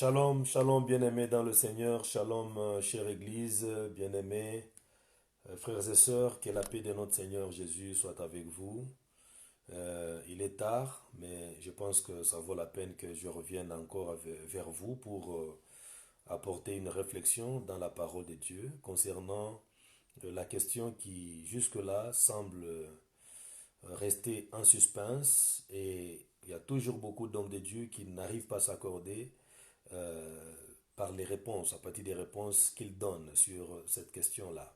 Shalom, shalom, bien-aimés dans le Seigneur, shalom, chère Église, bien-aimés, frères et sœurs, que la paix de notre Seigneur Jésus soit avec vous. Il est tard, mais je pense que ça vaut la peine que je revienne encore vers vous pour apporter une réflexion dans la parole de Dieu concernant la question qui jusque-là semble rester en suspense et il y a toujours beaucoup d'hommes de Dieu qui n'arrivent pas à s'accorder euh, par les réponses, à partir des réponses qu'il donne sur cette question-là.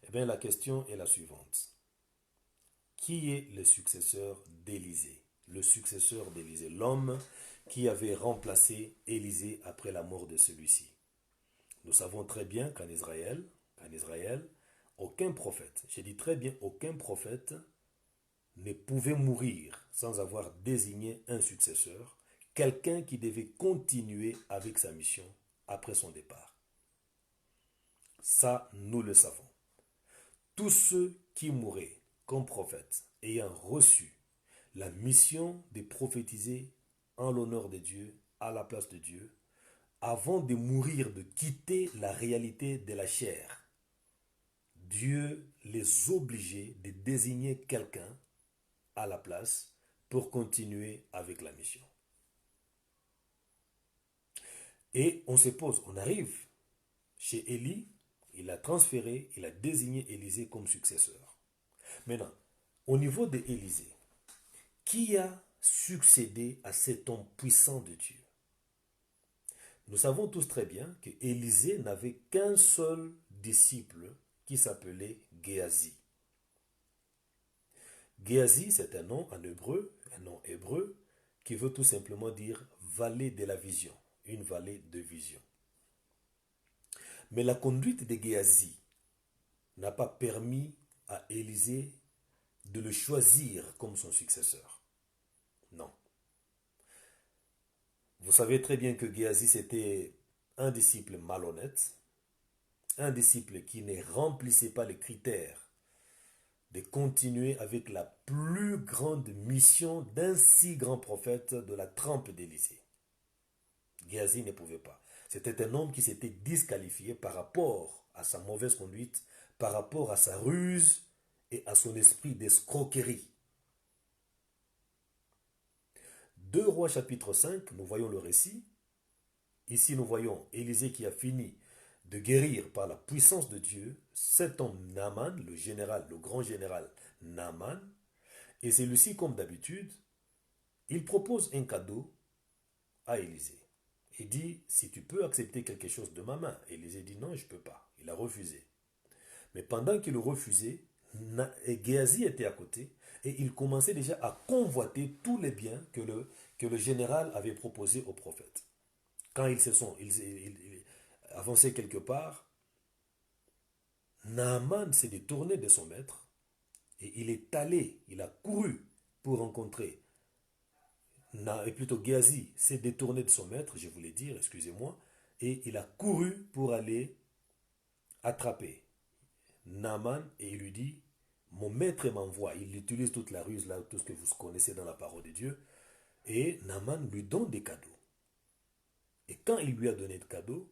Eh bien, la question est la suivante. Qui est le successeur d'Élisée? Le successeur d'Élisée, l'homme qui avait remplacé Élisée après la mort de celui-ci. Nous savons très bien qu'en Israël, aucun prophète, j'ai dit très bien, aucun prophète ne pouvait mourir sans avoir désigné un successeur, quelqu'un qui devait continuer avec sa mission après son départ. Ça, nous le savons. Tous ceux qui mouraient comme prophètes, ayant reçu la mission de prophétiser en l'honneur de Dieu, à la place de Dieu, avant de mourir, de quitter la réalité de la chair, Dieu les obligeait de désigner quelqu'un à la place pour continuer avec la mission. Et on se pose, on arrive chez Élie, il a transféré, il a désigné Élisée comme successeur. Maintenant, au niveau de Élisée, qui a succédé à cet homme puissant de Dieu? Nous savons tous très bien que Élisée n'avait qu'un seul disciple qui s'appelait Géasi. Géasi, c'est un nom hébreu, qui veut tout simplement dire vallée de la vision, une vallée de vision. Mais la conduite de Géasi n'a pas permis à Élisée de le choisir comme son successeur. Non. Vous savez très bien que Géasi était un disciple malhonnête, un disciple qui ne remplissait pas les critères de continuer avec la plus grande mission d'un si grand prophète de la trempe d'Élisée. Géasi ne pouvait pas. C'était un homme qui s'était disqualifié par rapport à sa mauvaise conduite, par rapport à sa ruse et à son esprit d'escroquerie. 2 Rois chapitre 5, nous voyons le récit. Ici, nous voyons Élisée qui a fini de guérir par la puissance de Dieu cet homme Naaman, le général, le grand général Naaman. Et celui-ci, comme d'habitude, il propose un cadeau à Élisée. Il dit, si tu peux accepter quelque chose de ma main. Élisée dit, non, je ne peux pas. Il a refusé. Mais pendant qu'il refusait, Géasi était à côté et il commençait déjà à convoiter tous les biens que le général avait proposés au prophète. Quand ils avançaient quelque part, Naaman s'est détourné de son maître et il est allé, il a couru pour rencontrer, et plutôt Géasi s'est détourné de son maître, je voulais dire, excusez-moi, et il a couru pour aller attraper Naaman et il lui dit, mon maître m'envoie, il utilise toute la ruse, là, tout ce que vous connaissez dans la parole de Dieu, et Naaman lui donne des cadeaux. Et quand il lui a donné de cadeaux,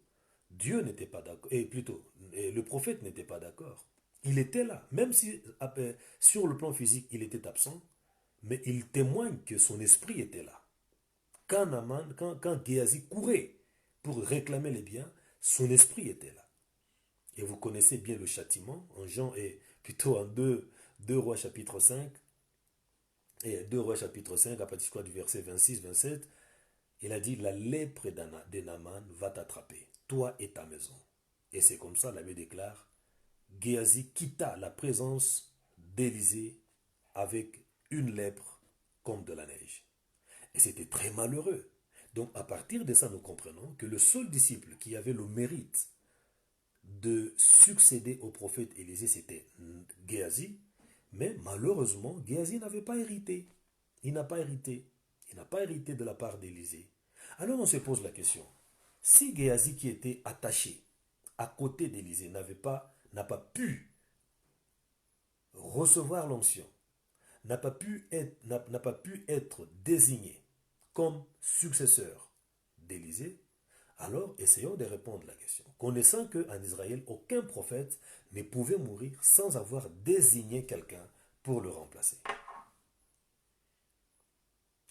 Dieu n'était pas d'accord, et plutôt, le prophète n'était pas d'accord. Il était là, même si sur le plan physique il était absent, mais il témoigne que son esprit était là. Quand Naaman, quand Géasi courait pour réclamer les biens, son esprit était là. Et vous connaissez bien le châtiment en Jean et plutôt en 2 Rois chapitre 5 et 2 Rois chapitre 5 à partir du verset 26-27, il a dit la lèpre de Naaman va t'attraper, toi et ta maison. Et c'est comme ça, la Bible déclare, Géasi quitta la présence d'Élisée avec une lèpre comme de la neige. Et c'était très malheureux. Donc à partir de ça, nous comprenons que le seul disciple qui avait le mérite de succéder au prophète Élisée, c'était Géasi. Mais malheureusement, Géasi n'avait pas hérité. Il n'a pas hérité. Il n'a pas hérité de la part d'Élisée. Alors on se pose la question. Si Géasi qui était attaché à côté d'Élisée n'a pas pu recevoir l'onction, n'a pas pu être désigné comme successeur d'Élisée, Alors, essayons de répondre à la question. Connaissant qu'en Israël, aucun prophète ne pouvait mourir sans avoir désigné quelqu'un pour le remplacer.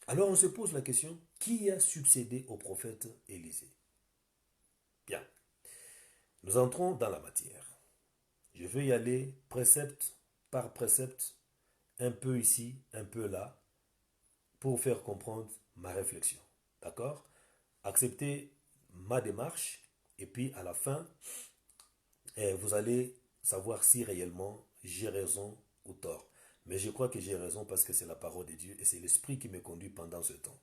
Alors, on se pose la question, qui a succédé au prophète Élisée? Bien, nous entrons dans la matière. Je vais y aller précepte par précepte, un peu ici, un peu là, pour faire comprendre ma réflexion. D'accord? Acceptez ma démarche et puis à la fin, vous allez savoir si réellement j'ai raison ou tort. Mais je crois que j'ai raison parce que c'est la parole de Dieu et c'est l'Esprit qui me conduit pendant ce temps.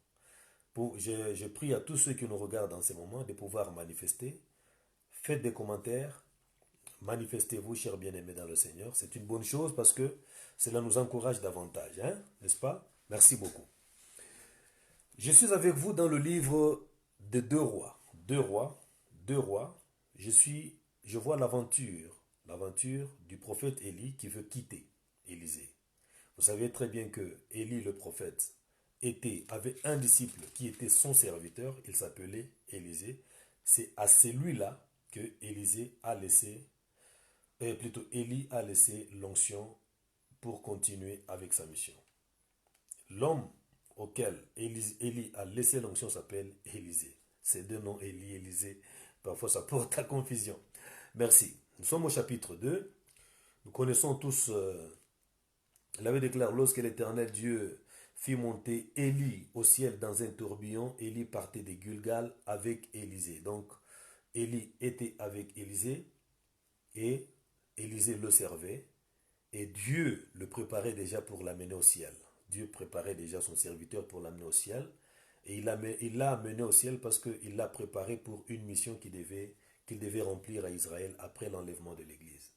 Je prie à tous ceux qui nous regardent en ce moment de pouvoir manifester. Faites des commentaires. Manifestez-vous, chers bien-aimés dans le Seigneur. C'est une bonne chose parce que cela nous encourage davantage, hein, n'est-ce pas? Merci beaucoup. Je suis avec vous dans le livre de Deux Rois. Deux Rois, Deux Rois. Je vois l'aventure du prophète Élie qui veut quitter Élisée. Vous savez très bien que Élie le prophète avait un disciple qui était son serviteur, il s'appelait Élisée. C'est à celui-là que Élie a laissé l'onction pour continuer avec sa mission. L'homme auquel Élie a laissé l'onction s'appelle Élisée. Ces deux noms, Élie, Élisée, parfois ça porte à confusion. Merci. Nous sommes au chapitre 2. Nous connaissons tous, il avait déclaré, lorsque l'Éternel Dieu fit monter Élie au ciel dans un tourbillon, Élie partait de Gilgal avec Élisée. Donc, Élie était avec Élisée et Élisée le servait et Dieu le préparait déjà pour l'amener au ciel. Dieu préparait déjà son serviteur pour l'amener au ciel et il l'a amené au ciel parce qu'il l'a préparé pour une mission qu'il devait remplir à Israël après l'enlèvement de l'Église.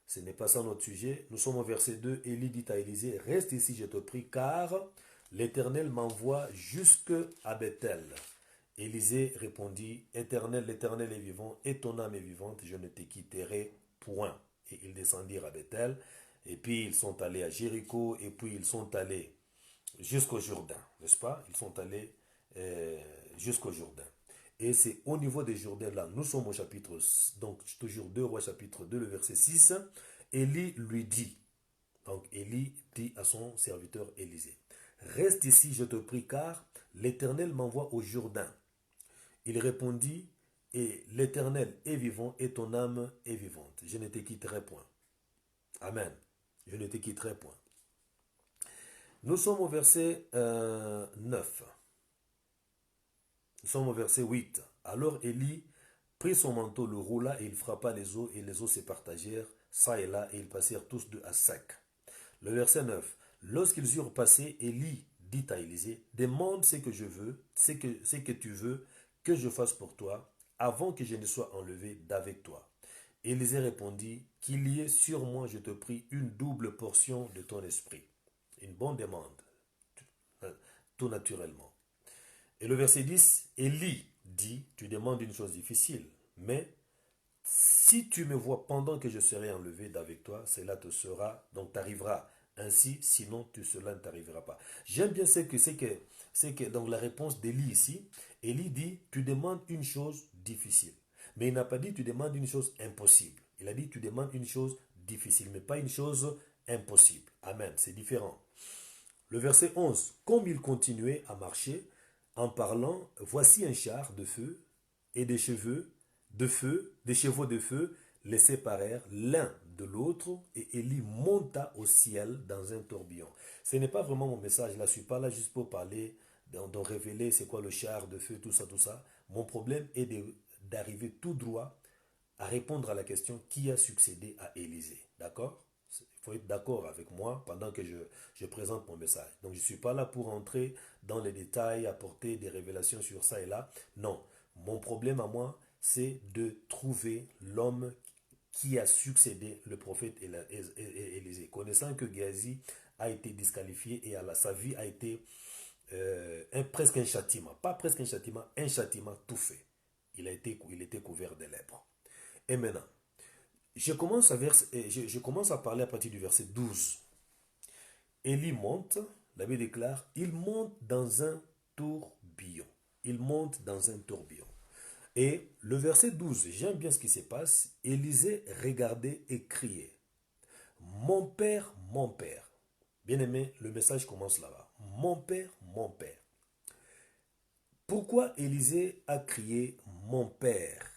Ce n'est pas ça notre sujet. Nous sommes au verset 2. Élie dit à Élisée, reste ici, je te prie, car l'Éternel m'envoie jusque à Bethel. Élisée répondit, Éternel, l'Éternel est vivant, et ton âme est vivante, je ne te quitterai point. Et ils descendirent à Bethel, et puis ils sont allés à Jéricho, et puis ils sont allés jusqu'au Jourdain, n'est-ce pas? Ils sont allés jusqu'au Jourdain. Et c'est au niveau des Jourdains là, nous sommes au chapitre, donc toujours 2 Rois chapitre 2, le verset 6, Élie lui dit, donc Élie dit à son serviteur Élisée, reste ici, je te prie, car l'Éternel m'envoie au Jourdain. Il répondit, et l'Éternel est vivant et ton âme est vivante. Je ne te quitterai point. Amen. Je ne te quitterai point. Nous sommes au verset 9. Nous sommes au verset 8. Alors Élie prit son manteau, le roula et il frappa les eaux et les eaux se partagèrent ça et là et ils passèrent tous deux à sec. Le verset 9. Lorsqu'ils eurent passé, Élie dit à Élisée, demande ce que je veux, ce que tu veux que je fasse pour toi, avant que je ne sois enlevé d'avec toi. Élisée répondit, qu'il y ait sur moi, je te prie, une double portion de ton esprit. Une bonne demande, tout naturellement. Et le verset 10, Élie dit, tu demandes une chose difficile, mais si tu me vois pendant que je serai enlevé d'avec toi, cela te sera, donc t'arrivera ainsi, sinon cela ne t'arrivera pas. J'aime bien c'est que donc la réponse d'Élie ici, Élie dit, tu demandes une chose difficile. Mais il n'a pas dit, tu demandes une chose impossible. Il a dit, tu demandes une chose difficile, mais pas une chose impossible. Amen, c'est différent. Le verset 11, comme il continuait à marcher, en parlant, voici un char de feu et des chevaux de feu les séparèrent l'un de l'autre et Élie monta au ciel dans un tourbillon. Ce n'est pas vraiment mon message là, je ne suis pas là juste pour parler, de révéler c'est quoi le char de feu, tout ça, tout ça. Mon problème est d'arriver tout droit à répondre à la question qui a succédé à Élisée. D'accord? Il faut être d'accord avec moi pendant que je présente mon message. Donc je ne suis pas là pour entrer dans les détails, apporter des révélations sur ça et là. Non. Mon problème à moi, c'est de trouver l'homme qui a succédé le prophète Élisée. Connaissant que Géasi a été disqualifié et sa vie a été presque un châtiment. Pas presque un châtiment tout fait. Il était couvert de lèpre. Et maintenant, je commence à parler à partir du verset 12. Élie monte, la Bible déclare, il monte dans un tourbillon. Il monte dans un tourbillon. Et le verset 12, j'aime bien ce qui se passe. Élisée regardait et criait, mon père, mon père. Bien aimé, le message commence là-bas. Mon père, mon père. Pourquoi Élisée a crié mon père?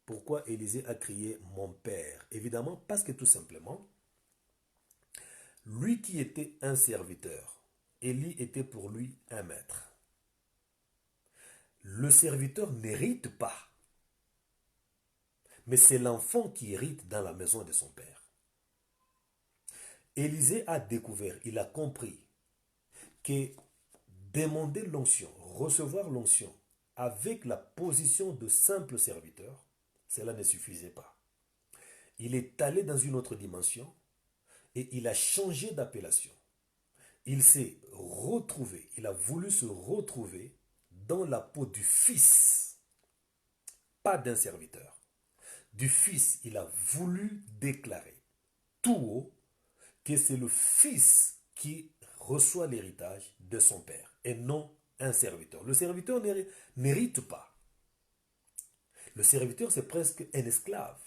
Pourquoi Élisée a crié mon père? Évidemment, parce que tout simplement, lui qui était un serviteur, Élie était pour lui un maître. Le serviteur n'hérite pas, mais c'est l'enfant qui hérite dans la maison de son père. Élisée a découvert, il a compris que demander l'onction, recevoir l'onction avec la position de simple serviteur, cela ne suffisait pas. Il est allé dans une autre dimension et il a changé d'appellation. Il s'est retrouvé, il a voulu se retrouver dans la peau du fils, pas d'un serviteur. Du fils, il a voulu déclarer tout haut que c'est le fils qui reçoit l'héritage de son père et non un serviteur. Le serviteur n'hérite pas. Le serviteur, c'est presque un esclave.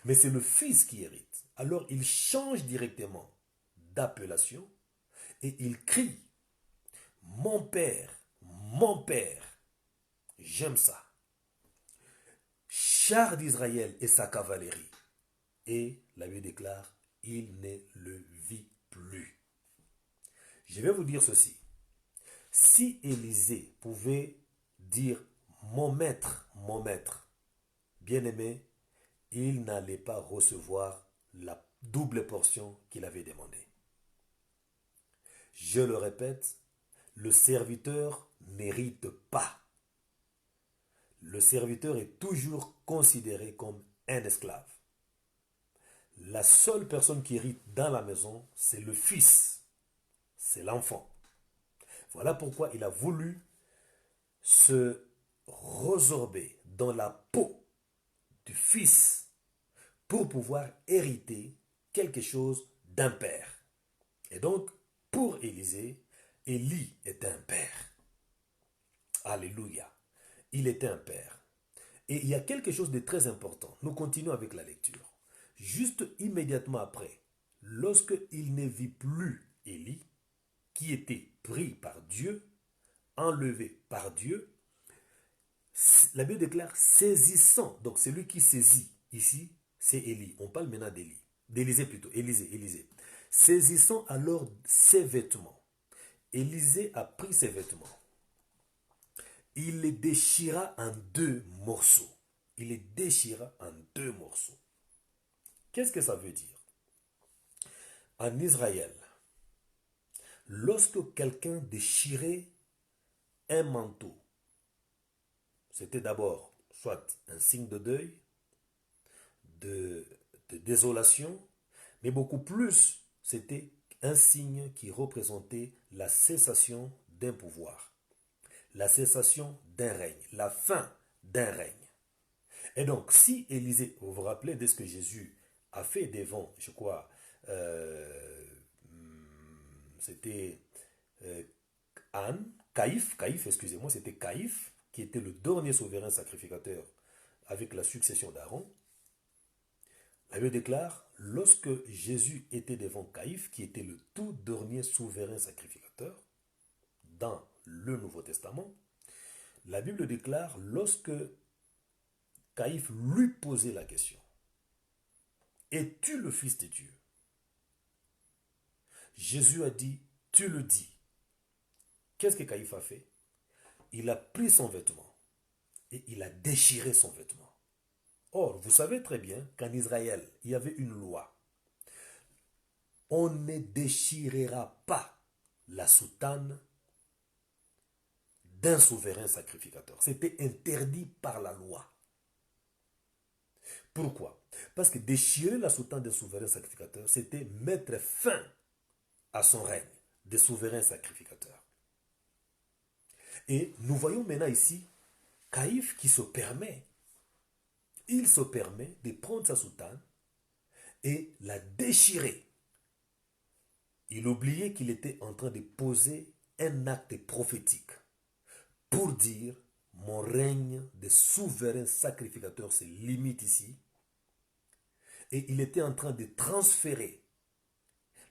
Mais c'est le fils qui hérite. Alors il change directement d'appellation et il crie, mon père, mon père. J'aime ça. Char d'Israël et sa cavalerie. Et la Bible déclare, il ne le vit plus. Je vais vous dire ceci. Si Élisée pouvait dire mon maître, bien-aimé, il n'allait pas recevoir la double portion qu'il avait demandée. Je le répète, le serviteur n'hérite pas. Le serviteur est toujours considéré comme un esclave. La seule personne qui hérite dans la maison, c'est le fils, c'est l'enfant. Voilà pourquoi il a voulu se résorber dans la peau du fils pour pouvoir hériter quelque chose d'un père. Et donc, pour Élisée, Élie est un père. Alléluia. Il est un père. Et il y a quelque chose de très important. Nous continuons avec la lecture. Juste immédiatement après, lorsque il ne vit plus Élie, qui était pris par Dieu, enlevé par Dieu, la Bible déclare saisissant. Donc celui qui saisit ici, c'est Élie. On parle maintenant d'Élie. D'Élisée plutôt. Élisée. Saisissant alors ses vêtements. Élisée a pris ses vêtements. Il les déchira en deux morceaux. Il les déchira en deux morceaux. Qu'est-ce que ça veut dire? En Israël, lorsque quelqu'un déchirait un manteau, c'était d'abord soit un signe de deuil, de désolation, mais beaucoup plus, c'était un signe qui représentait la cessation d'un pouvoir, la cessation d'un règne, la fin d'un règne. Et donc, si Élisée, vous vous rappelez de ce que Jésus a fait devant, je crois, euh, c'était euh, Caïphe, excusez-moi, c'était Caïphe, qui était le dernier souverain sacrificateur avec la succession d'Aaron. La Bible déclare, lorsque Jésus était devant Caïphe, qui était le tout dernier souverain sacrificateur, dans le Nouveau Testament, la Bible déclare, lorsque Caïphe lui posait la question, es-tu le Fils de Dieu? Jésus a dit, tu le dis. Qu'est-ce que Caïphe a fait? Il a pris son vêtement et il a déchiré son vêtement. Or, vous savez très bien qu'en Israël, il y avait une loi. On ne déchirera pas la soutane d'un souverain sacrificateur. C'était interdit par la loi. Pourquoi? Parce que déchirer la soutane d'un souverain sacrificateur, c'était mettre fin à son règne de souverain sacrificateur. Et nous voyons maintenant ici Caïphe qui se permet, il se permet de prendre sa soutane et la déchirer. Il oubliait qu'il était en train de poser un acte prophétique pour dire mon règne de souverain sacrificateur se limite ici. Et il était en train de transférer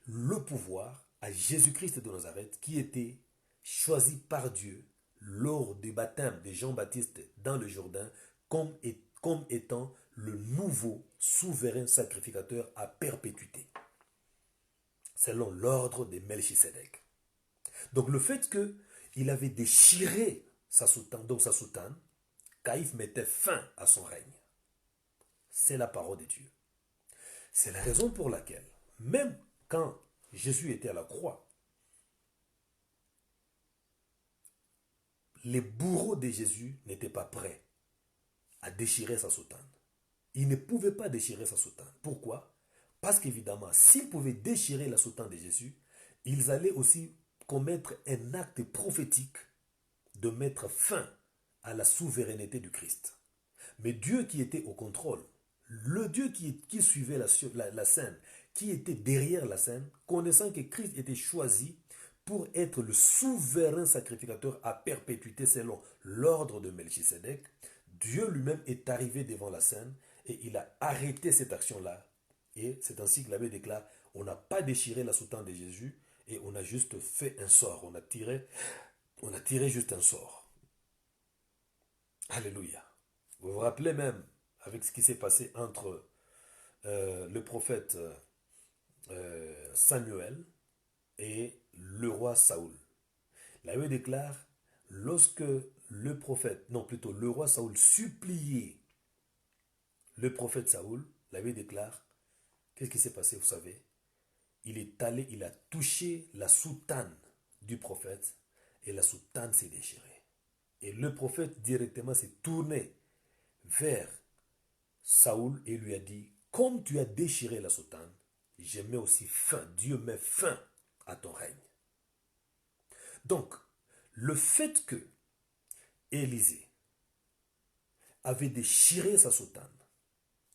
le pouvoir à Jésus-Christ de Nazareth, qui était choisi par Dieu lors du baptême de Jean-Baptiste dans le Jourdain comme étant le nouveau souverain sacrificateur à perpétuité, selon l'ordre de Melchisédek. Donc le fait qu'il avait déchiré sa soutane, Caïphe mettait fin à son règne. C'est la parole de Dieu. C'est la raison pour laquelle, même quand Jésus était à la croix, les bourreaux de Jésus n'étaient pas prêts à déchirer sa soutane. Ils ne pouvaient pas déchirer sa soutane. Pourquoi? Parce qu'évidemment, s'ils pouvaient déchirer la soutane de Jésus, ils allaient aussi commettre un acte prophétique de mettre fin à la souveraineté du Christ. Mais Dieu qui était au contrôle, le Dieu qui suivait la scène, qui était derrière la scène, connaissant que Christ était choisi pour être le souverain sacrificateur à perpétuité selon l'ordre de Melchisédek, Dieu lui-même est arrivé devant la scène et il a arrêté cette action-là. Et c'est ainsi que l'abbé déclare, on n'a pas déchiré la soutane de Jésus et on a juste fait un sort. On a tiré juste un sort. Alléluia. Vous vous rappelez même avec ce qui s'est passé entre le prophète Samuel et le roi Saoul. La Bible déclare, lorsque le prophète, non plutôt le roi Saoul suppliait le prophète Saoul, la Bible déclare, qu'est-ce qui s'est passé, vous savez? Il est allé, il a touché la soutane du prophète et la soutane s'est déchirée. Et le prophète directement s'est tourné vers Saoul et lui a dit, comme tu as déchiré la soutane, je mets aussi fin, Dieu met fin à ton règne. Donc, le fait que Élisée avait déchiré sa soutane,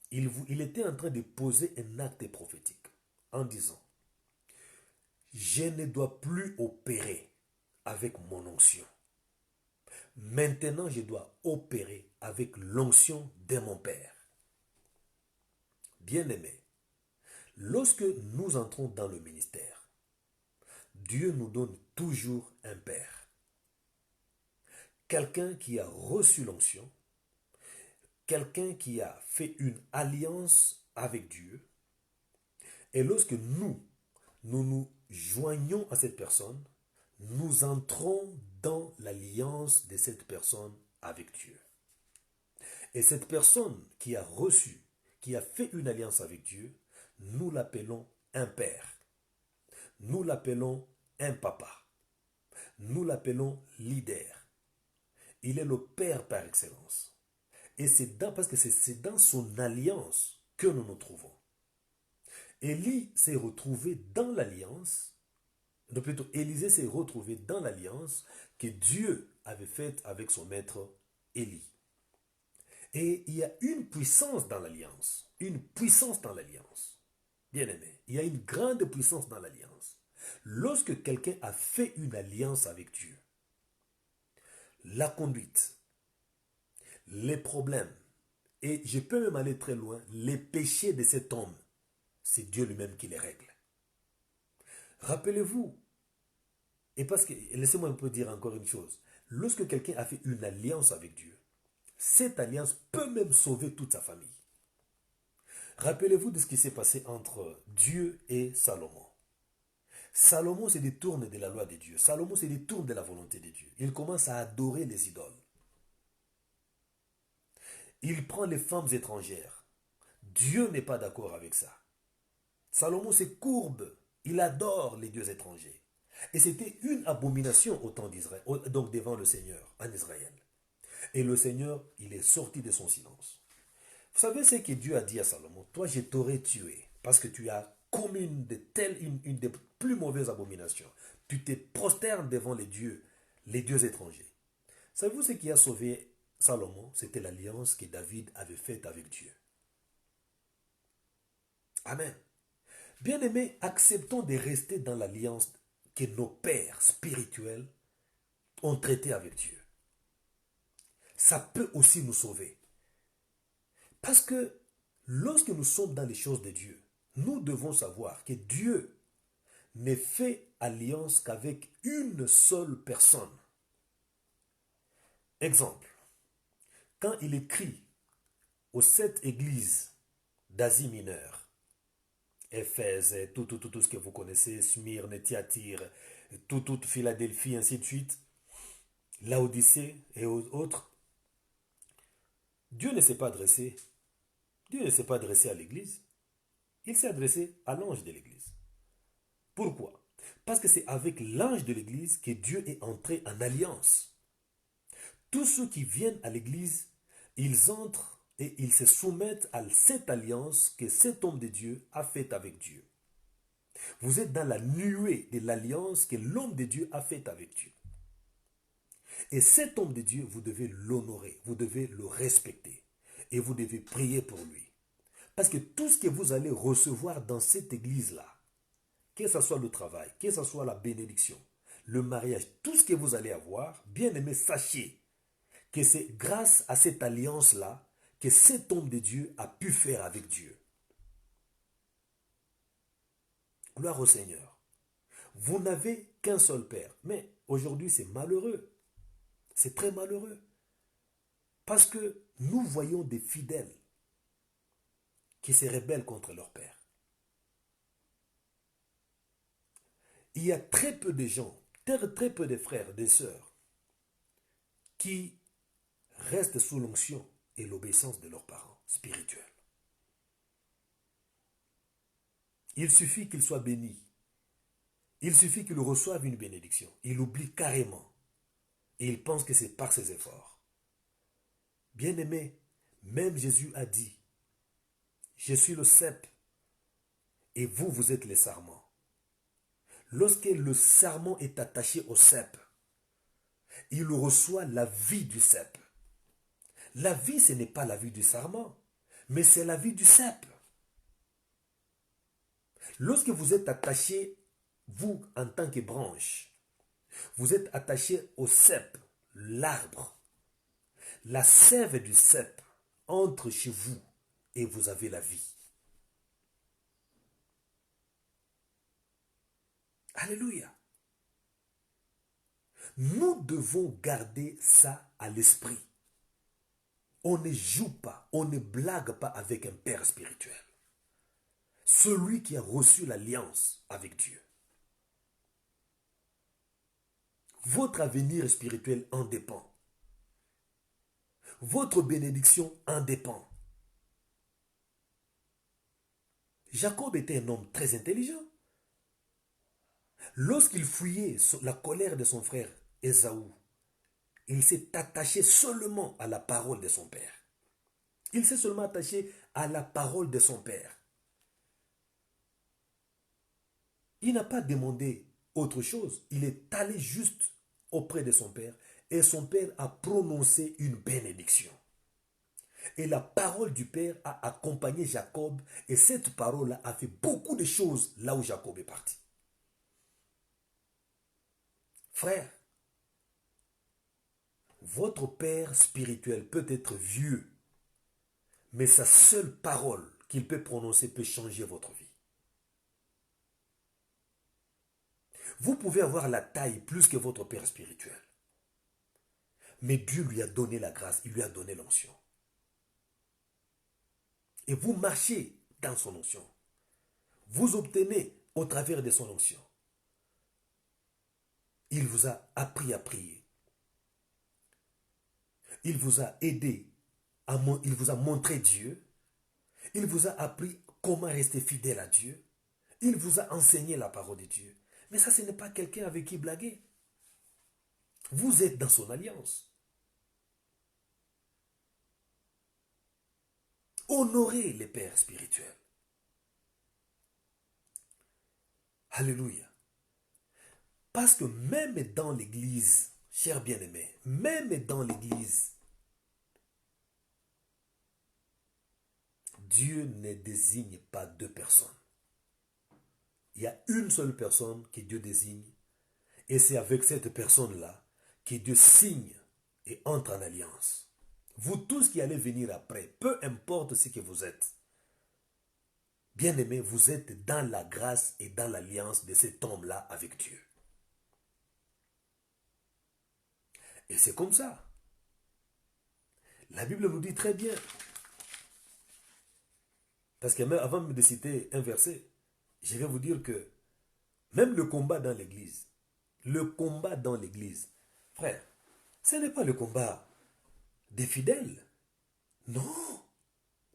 il était en train de poser un acte prophétique en disant, je ne dois plus opérer avec mon onction. Maintenant, je dois opérer avec l'onction de mon Père. Bien-aimé, lorsque nous entrons dans le ministère, Dieu nous donne toujours un Père. Quelqu'un qui a reçu l'onction, quelqu'un qui a fait une alliance avec Dieu. Et lorsque nous joignons à cette personne, nous entrons dans l'alliance de cette personne avec Dieu. Et cette personne qui a reçu, qui a fait une alliance avec Dieu, nous l'appelons un père. Nous l'appelons un papa. Nous l'appelons leader. Il est le père par excellence. Et parce que c'est dans son alliance que nous nous trouvons. Élie s'est retrouvé dans l'alliance, plutôt Élisée s'est retrouvé dans l'alliance que Dieu avait faite avec son maître Élie. Et il y a une puissance dans l'alliance, Bien aimé, il y a une grande puissance dans l'alliance. Lorsque quelqu'un a fait une alliance avec Dieu, la conduite, les problèmes, et je peux même aller très loin, les péchés de cet homme, c'est Dieu lui-même qui les règle. Rappelez-vous, et parce que, laissez-moi un peu dire encore une chose, lorsque quelqu'un a fait une alliance avec Dieu, cette alliance peut même sauver toute sa famille. Rappelez-vous de ce qui s'est passé entre Dieu et Salomon. Salomon se détourne de la loi de Dieu. Salomon se détourne de la volonté de Dieu. Il commence à adorer les idoles. Il prend les femmes étrangères. Dieu n'est pas d'accord avec ça. Salomon se courbe. Il adore les dieux étrangers. Et c'était une abomination au temps d'Israël, donc devant le Seigneur en Israël. Et le Seigneur, il est sorti de son silence. Vous savez ce que Dieu a dit à Salomon? Toi, je t'aurais tué parce que tu as commis une des plus mauvaises abominations. Tu te prosternes devant les dieux étrangers. Savez-vous ce qui a sauvé Salomon? C'était l'alliance que David avait faite avec Dieu. Amen. Bien-aimés, acceptons de rester dans l'alliance que nos pères spirituels ont traitée avec Dieu. ça peut aussi nous sauver. Parce que lorsque nous sommes dans les choses de Dieu, nous devons savoir que Dieu ne fait alliance qu'avec une seule personne. Exemple, quand il écrit aux 7 églises d'Asie mineure, Éphèse, tout ce que vous connaissez, Smyrne, Thyatire, toute Philadelphie, ainsi de suite, Laodicée et autres, Dieu ne s'est pas adressé. Dieu ne s'est pas adressé à l'église. Il s'est adressé à l'ange de l'église. Pourquoi? Parce que c'est avec l'ange de l'église que Dieu est entré en alliance. Tous ceux qui viennent à l'église, ils entrent et ils se soumettent à cette alliance que cet homme de Dieu a faite avec Dieu. Vous êtes dans la nuée de l'alliance que l'homme de Dieu a faite avec Dieu. Et cet homme de Dieu, vous devez l'honorer, vous devez le respecter et vous devez prier pour lui. Parce que tout ce que vous allez recevoir dans cette église-là, que ce soit le travail, que ce soit la bénédiction, le mariage, tout ce que vous allez avoir, bien aimé, sachez que c'est grâce à cette alliance-là que cet homme de Dieu a pu faire avec Dieu. Gloire au Seigneur. Vous n'avez qu'un seul Père. Mais aujourd'hui, c'est malheureux. C'est très malheureux. Parce que nous voyons des fidèles qui se rebellent contre leur Père. Il y a très peu de gens, très peu de frères, de sœurs, qui restent sous l'onction et l'obéissance de leurs parents spirituels. Il suffit qu'ils soient bénis. Il suffit qu'ils reçoivent une bénédiction. Ils l'oublient carrément. Et ils pensent que c'est par ses efforts. Bien-aimé, même Jésus a dit, je suis le cep et vous, vous êtes les sarments. Lorsque le sarment est attaché au cep, il reçoit la vie du cep. La vie, ce n'est pas la vie du sarment, mais c'est la vie du cep. Lorsque vous êtes attaché, vous, en tant que branche, vous êtes attaché au cep, l'arbre. La sève du cep entre chez vous et vous avez la vie. Alléluia. Nous devons garder ça à l'esprit. On ne joue pas, on ne blague pas avec un père spirituel. Celui qui a reçu l'alliance avec Dieu. Votre avenir spirituel en dépend. Votre bénédiction en dépend. Jacob était un homme très intelligent. Lorsqu'il fuyait la colère de son frère Ésaü, il s'est attaché seulement à la parole de son père. Il s'est seulement attaché à la parole de son père. Il n'a pas demandé autre chose. Il est allé juste auprès de son père et son père a prononcé une bénédiction. Et la parole du père a accompagné Jacob et cette parole a fait beaucoup de choses là où Jacob est parti. Frère, votre père spirituel peut être vieux, mais sa seule parole qu'il peut prononcer peut changer votre vie. Vous pouvez avoir la taille plus que votre père spirituel. Mais Dieu lui a donné la grâce, il lui a donné l'onction. Et vous marchez dans son onction. Vous obtenez au travers de son onction. Il vous a appris à prier. Il vous a aidé, il vous a montré Dieu. Il vous a appris comment rester fidèle à Dieu. Il vous a enseigné la parole de Dieu. Mais ça, ce n'est pas quelqu'un avec qui blaguer. Vous êtes dans son alliance. Honorez les pères spirituels. Alléluia. Parce que même dans l'église, chers bien-aimés, même dans l'église, Dieu ne désigne pas 2 personnes. Il y a une seule personne que Dieu désigne et c'est avec cette personne-là que Dieu signe et entre en alliance. Vous tous qui allez venir après, peu importe ce que vous êtes, bien-aimés, vous êtes dans la grâce et dans l'alliance de cet homme-là avec Dieu. Et c'est comme ça. La Bible nous dit très bien. Parce que même avant de citer un verset, je vais vous dire que même le combat dans l'église, frère, ce n'est pas le combat des fidèles. Non.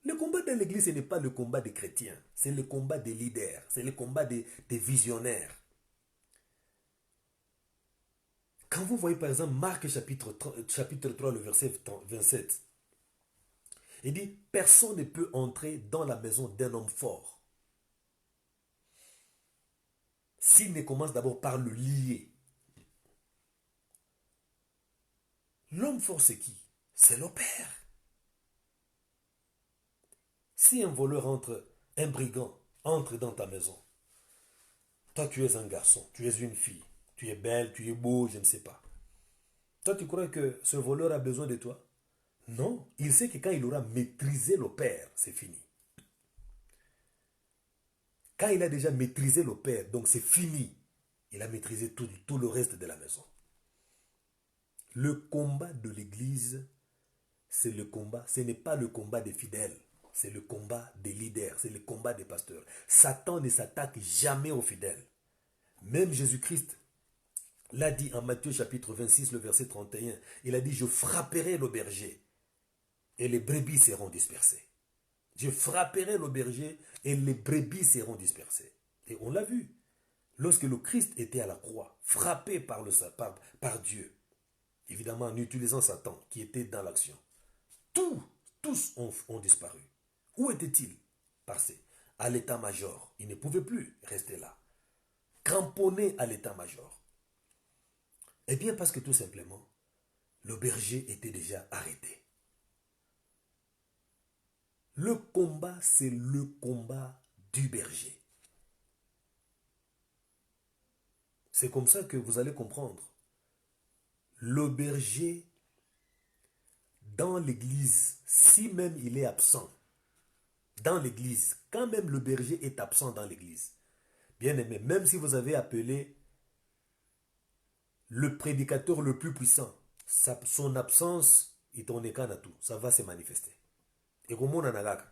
Le combat dans l'église, ce n'est pas le combat des chrétiens. C'est le combat des leaders. C'est le combat des visionnaires. Quand vous voyez par exemple Marc chapitre 3, le verset 27, il dit, personne ne peut entrer dans la maison d'un homme fort s'il ne commence d'abord par le lier. L'homme fort, c'est qui? C'est le père. Si un voleur un brigand entre dans ta maison, toi tu es un garçon, tu es une fille, tu es belle, tu es beau, je ne sais pas. Toi tu crois que ce voleur a besoin de toi? Non, il sait que quand il aura maîtrisé le père, c'est fini. Quand il a déjà maîtrisé le père, donc c'est fini. Il a maîtrisé tout le reste de la maison. Le combat de l'église, c'est le combat, ce n'est pas le combat des fidèles, c'est le combat des leaders, c'est le combat des pasteurs. Satan ne s'attaque jamais aux fidèles. Même Jésus-Christ l'a dit en Matthieu chapitre 26, le verset 31. Il a dit, je frapperai le berger et les brebis seront dispersées. Je frapperai le berger et les brebis seront dispersées. Et on l'a vu. Lorsque le Christ était à la croix, frappé par Dieu, évidemment en utilisant Satan qui était dans l'action, tous ont disparu. Où était-il? Passé à l'état-major. Il ne pouvait plus rester là. Cramponné à l'état-major. Eh bien parce que tout simplement, le berger était déjà arrêté. Le combat, c'est le combat du berger. C'est comme ça que vous allez comprendre. Le berger, dans l'église, si même il est absent, dans l'église, quand même le berger est absent dans l'église, bien aimé, même si vous avez appelé le prédicateur le plus puissant, son absence, ça va se manifester. Et comme on en a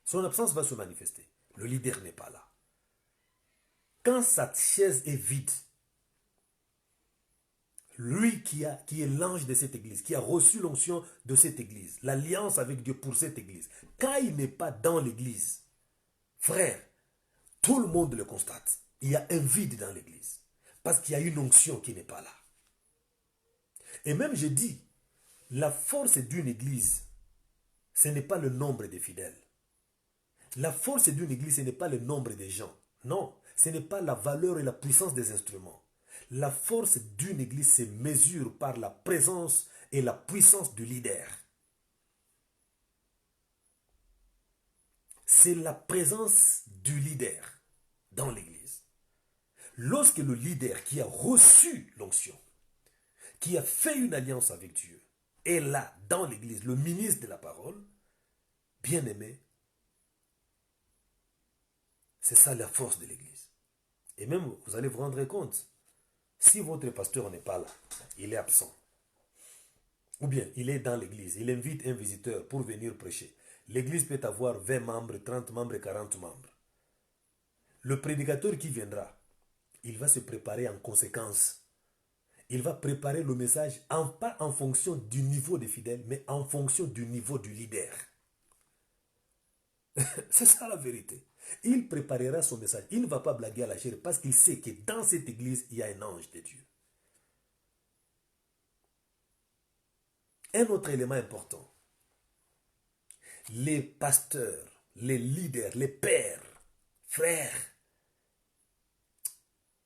son absence va se manifester. Le leader n'est pas là. Quand sa chaise est vide, lui qui est l'ange de cette église, qui a reçu l'onction de cette église, l'alliance avec Dieu pour cette église, quand il n'est pas dans l'église, frère, tout le monde le constate. Il y a un vide dans l'église. Parce qu'il y a une onction qui n'est pas là. Et même je dis, la force d'une église, ce n'est pas le nombre des fidèles. La force d'une église, ce n'est pas le nombre des gens. Non, ce n'est pas la valeur et la puissance des instruments. La force d'une église se mesure par la présence et la puissance du leader. C'est la présence du leader dans l'église. Lorsque le leader qui a reçu l'onction, qui a fait une alliance avec Dieu, est là dans l'église, le ministre de la parole, bien aimé, c'est ça la force de l'église. Et même, vous allez vous rendre compte, si votre pasteur n'est pas là, il est absent, ou bien il est dans l'église, il invite un visiteur pour venir prêcher, l'église peut avoir 20 membres, 30 membres, 40 membres. Le prédicateur qui viendra, il va se préparer en conséquence. Il va préparer le message, pas en fonction du niveau des fidèles, mais en fonction du niveau du leader. C'est ça la vérité. Il préparera son message. Il ne va pas blaguer à la chair parce qu'il sait que dans cette église, il y a un ange de Dieu. Un autre élément important. Les pasteurs, les leaders, les pères, frères,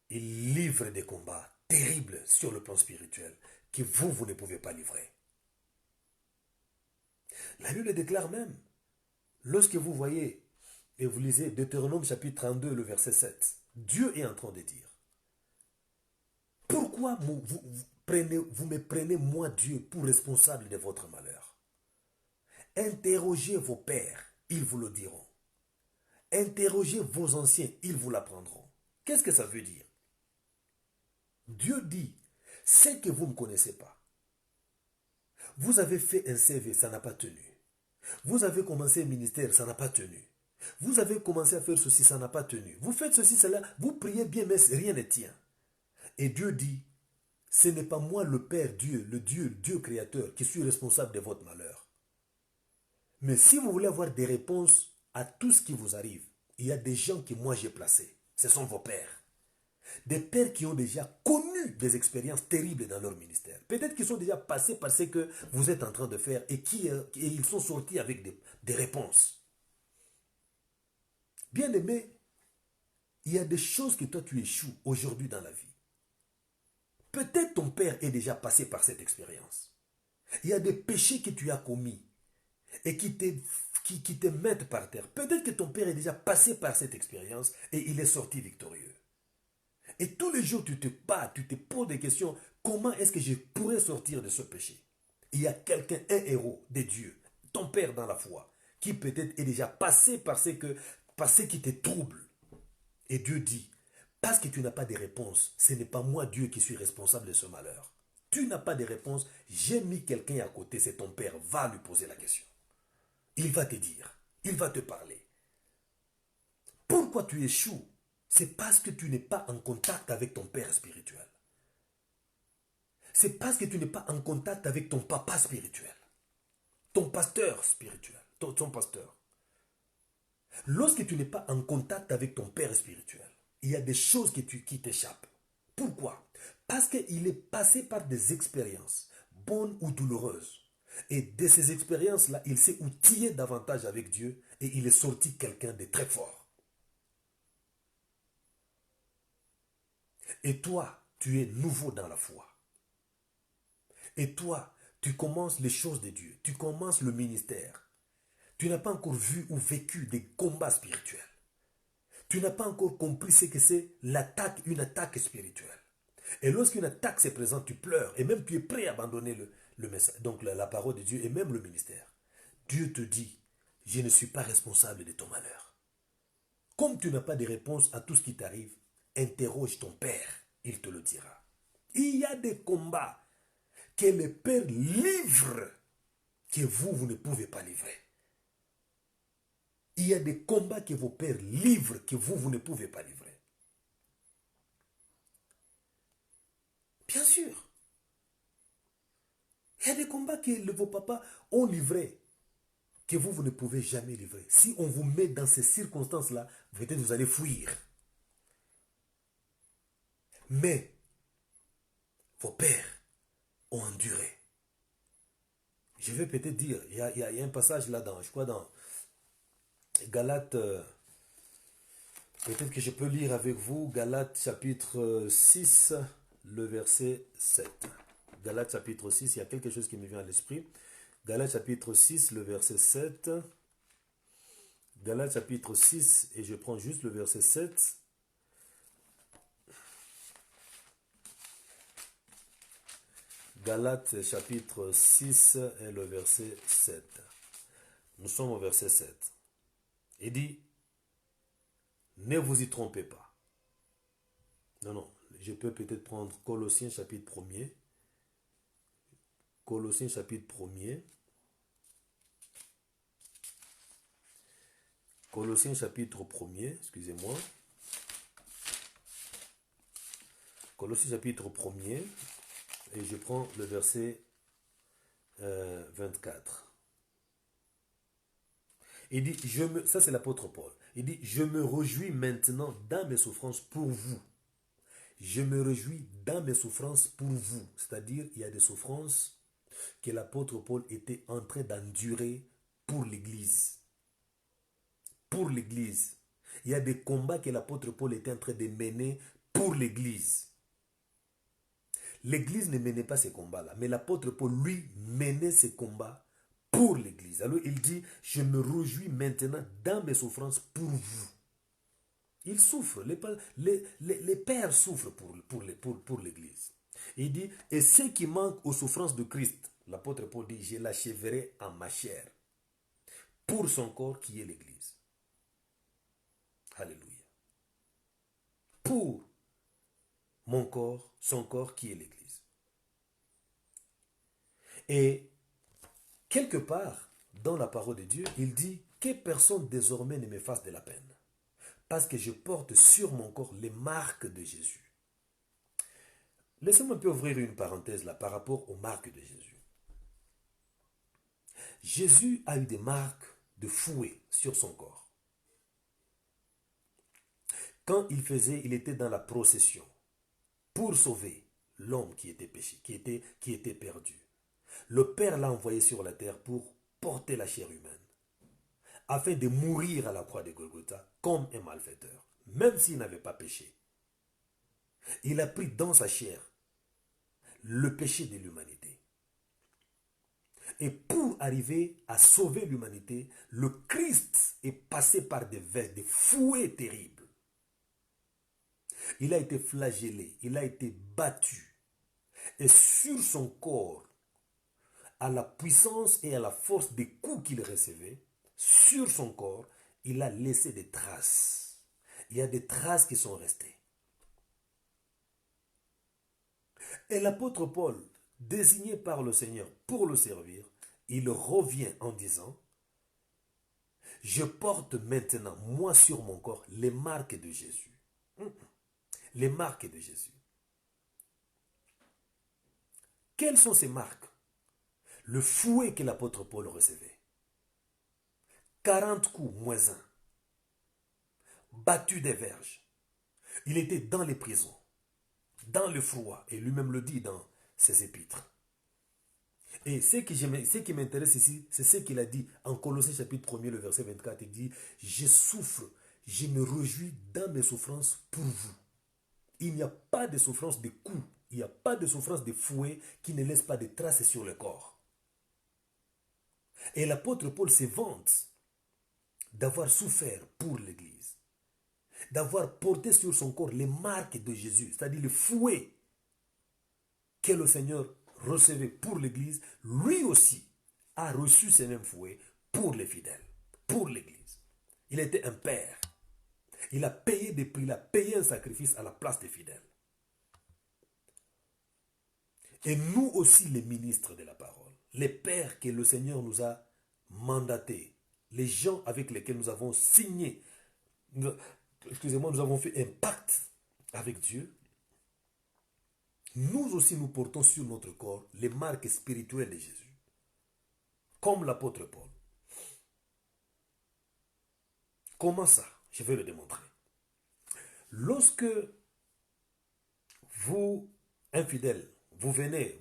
ils livrent des combats terribles sur le plan spirituel que vous ne pouvez pas livrer. La Bible déclare même, lorsque vous voyez et vous lisez Deutéronome chapitre 32, le verset 7, Dieu est en train de dire, pourquoi vous me prenez, moi Dieu, pour responsable de votre malheur? Interrogez vos pères, ils vous le diront. Interrogez vos anciens, ils vous l'apprendront. Qu'est-ce que ça veut dire? Dieu dit, c'est que vous ne me connaissez pas. Vous avez fait un CV, ça n'a pas tenu. Vous avez commencé un ministère, ça n'a pas tenu. Vous avez commencé à faire ceci, ça n'a pas tenu. Vous faites ceci, cela, vous priez bien, mais rien ne tient. Et Dieu dit, ce n'est pas moi le Père Dieu, le Dieu créateur, qui suis responsable de votre malheur. Mais si vous voulez avoir des réponses à tout ce qui vous arrive, il y a des gens que moi j'ai placés. Ce sont vos pères. Des pères qui ont déjà connu des expériences terribles dans leur ministère. Peut-être qu'ils sont déjà passés par ce que vous êtes en train de faire et ils sont sortis avec des réponses. Bien aimé, il y a des choses que toi tu échoues aujourd'hui dans la vie. Peut-être ton père est déjà passé par cette expérience. Il y a des péchés que tu as commis et qui te mettent par terre. Peut-être que ton père est déjà passé par cette expérience et il est sorti victorieux. Et tous les jours, tu te bats, tu te poses des questions. Comment est-ce que je pourrais sortir de ce péché? Il y a quelqu'un, un héros de Dieu, ton père dans la foi, qui peut-être est déjà passé par ce qui te trouble. Et Dieu dit, parce que tu n'as pas de réponse, ce n'est pas moi Dieu qui suis responsable de ce malheur. Tu n'as pas de réponse, j'ai mis quelqu'un à côté, c'est ton père, va lui poser la question. Il va te dire, il va te parler. Pourquoi tu échoues? C'est parce que tu n'es pas en contact avec ton père spirituel. C'est parce que tu n'es pas en contact avec ton papa spirituel. Ton pasteur spirituel. Ton pasteur. Lorsque tu n'es pas en contact avec ton père spirituel, il y a des choses qui t'échappent. Pourquoi? Parce qu'il est passé par des expériences, bonnes ou douloureuses. Et de ces expériences-là, il s'est outillé davantage avec Dieu et il est sorti quelqu'un de très fort. Et toi, tu es nouveau dans la foi. Et toi, tu commences les choses de Dieu. Tu commences le ministère. Tu n'as pas encore vu ou vécu des combats spirituels. Tu n'as pas encore compris ce que c'est l'attaque, une attaque spirituelle. Et lorsqu'une attaque se présente, tu pleures. Et même tu es prêt à abandonner le message, donc la parole de Dieu et même le ministère. Dieu te dit, je ne suis pas responsable de ton malheur. Comme tu n'as pas de réponse à tout ce qui t'arrive, interroge ton Père, il te le dira. Il y a des combats que le Père livre, que vous ne pouvez pas livrer. Il y a des combats que vos pères livrent, que vous ne pouvez pas livrer. Bien sûr. Il y a des combats que vos papas ont livrés, que vous ne pouvez jamais livrer. Si on vous met dans ces circonstances-là, peut-être vous allez fuir. Mais vos pères ont enduré. Je vais peut-être dire, il y a un passage là-dedans, je crois dans Galates, peut-être que je peux lire avec vous, Galates chapitre 6, le verset 7. Galates chapitre 6, il y a quelque chose qui me vient à l'esprit. Galates chapitre 6, le verset 7. Galates chapitre 6, et je prends juste le verset 7. Galates chapitre 6 et le verset 7. Nous sommes au verset 7. Il dit, ne vous y trompez pas. Non, je peux peut-être prendre Colossiens chapitre 1er. Colossiens chapitre 1er. Colossiens chapitre 1er, excusez-moi. Colossiens chapitre 1er. Et je prends le verset 24. Il dit, ça c'est l'apôtre Paul. Il dit, je me réjouis maintenant dans mes souffrances pour vous. Je me réjouis dans mes souffrances pour vous. C'est-à-dire, il y a des souffrances que l'apôtre Paul était en train d'endurer pour l'Église. Pour l'Église. Il y a des combats que l'apôtre Paul était en train de mener pour l'Église. L'Église ne menait pas ces combats-là, mais l'apôtre Paul, lui, menait ces combats pour l'Église. Alors il dit, je me réjouis maintenant dans mes souffrances pour vous. Il souffre, les pères souffrent pour l'Église. Il dit, et ce qui manque aux souffrances de Christ, l'apôtre Paul dit, je l'achèverai en ma chair. pour son corps qui est l'Église. Alléluia. Pour mon corps, son corps qui est l'Église. Et quelque part, dans la parole de Dieu, il dit que personne désormais ne me fasse de la peine, parce que je porte sur mon corps les marques de Jésus. Laissez-moi un peu ouvrir une parenthèse là par rapport aux marques de Jésus. Jésus a eu des marques de fouet sur son corps. Quand il était dans la procession pour sauver l'homme qui était péché, qui était perdu. Le Père l'a envoyé sur la terre pour porter la chair humaine, afin de mourir à la croix de Golgotha comme un malfaiteur, même s'il n'avait pas péché. Il a pris dans sa chair le péché de l'humanité. Et pour arriver à sauver l'humanité, le Christ est passé par des fouets terribles. Il a été flagellé, il a été battu. Et sur son corps, à la puissance et à la force des coups qu'il recevait, sur son corps, il a laissé des traces. Il y a des traces qui sont restées. Et l'apôtre Paul, désigné par le Seigneur pour le servir, il revient en disant, je porte maintenant, moi sur mon corps, les marques de Jésus. Les marques de Jésus. Quelles sont ces marques? Le fouet que l'apôtre Paul recevait. 40 coups moins un. Battu des verges. Il était dans les prisons, dans le froid, et lui-même le dit dans ses épîtres. Et ce qui m'intéresse ici, c'est ce qu'il a dit en Colossiens chapitre 1er, le verset 24. Il dit, je souffre, je me réjouis dans mes souffrances pour vous. Il n'y a pas de souffrance de coups, il n'y a pas de souffrance de fouet qui ne laisse pas de traces sur le corps. Et l'apôtre Paul se vante d'avoir souffert pour l'Église, d'avoir porté sur son corps les marques de Jésus, c'est-à-dire le fouet que le Seigneur recevait pour l'Église, lui aussi a reçu ces mêmes fouets pour les fidèles, pour l'Église. Il était un père. Il a payé des prix, il a payé un sacrifice à la place des fidèles. Et nous aussi les ministres de la parole, les pères que le Seigneur nous a mandatés, les gens avec lesquels nous avons signé, nous avons fait un pacte avec Dieu, nous aussi nous portons sur notre corps les marques spirituelles de Jésus, comme l'apôtre Paul. Comment ça? Je vais le démontrer. Lorsque vous, infidèles, vous venez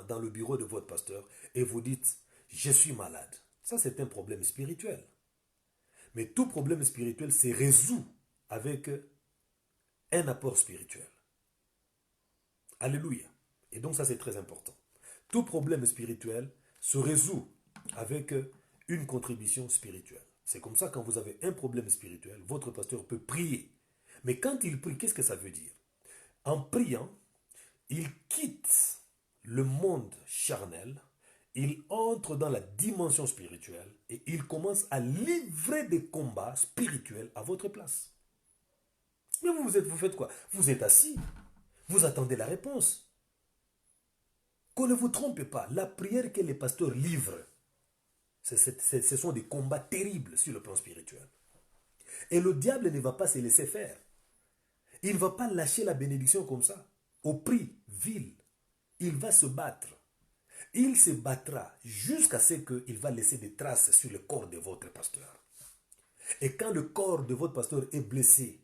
dans le bureau de votre pasteur et vous dites, je suis malade. Ça, c'est un problème spirituel. Mais tout problème spirituel se résout avec un apport spirituel. Alléluia. Et donc ça, c'est très important. Tout problème spirituel se résout avec une contribution spirituelle. C'est comme ça, quand vous avez un problème spirituel, votre pasteur peut prier. Mais quand il prie, qu'est-ce que ça veut dire? En priant, il quitte le monde charnel, il entre dans la dimension spirituelle et il commence à livrer des combats spirituels à votre place. Mais vous faites quoi? Vous êtes assis, vous attendez la réponse. Qu'on ne vous trompe pas, la prière que les pasteurs livrent, ce sont des combats terribles sur le plan spirituel. Et le diable ne va pas se laisser faire. Il ne va pas lâcher la bénédiction comme ça, au prix vil. Il va se battre. Il se battra jusqu'à ce qu'il va laisser des traces sur le corps de votre pasteur. Et quand le corps de votre pasteur est blessé,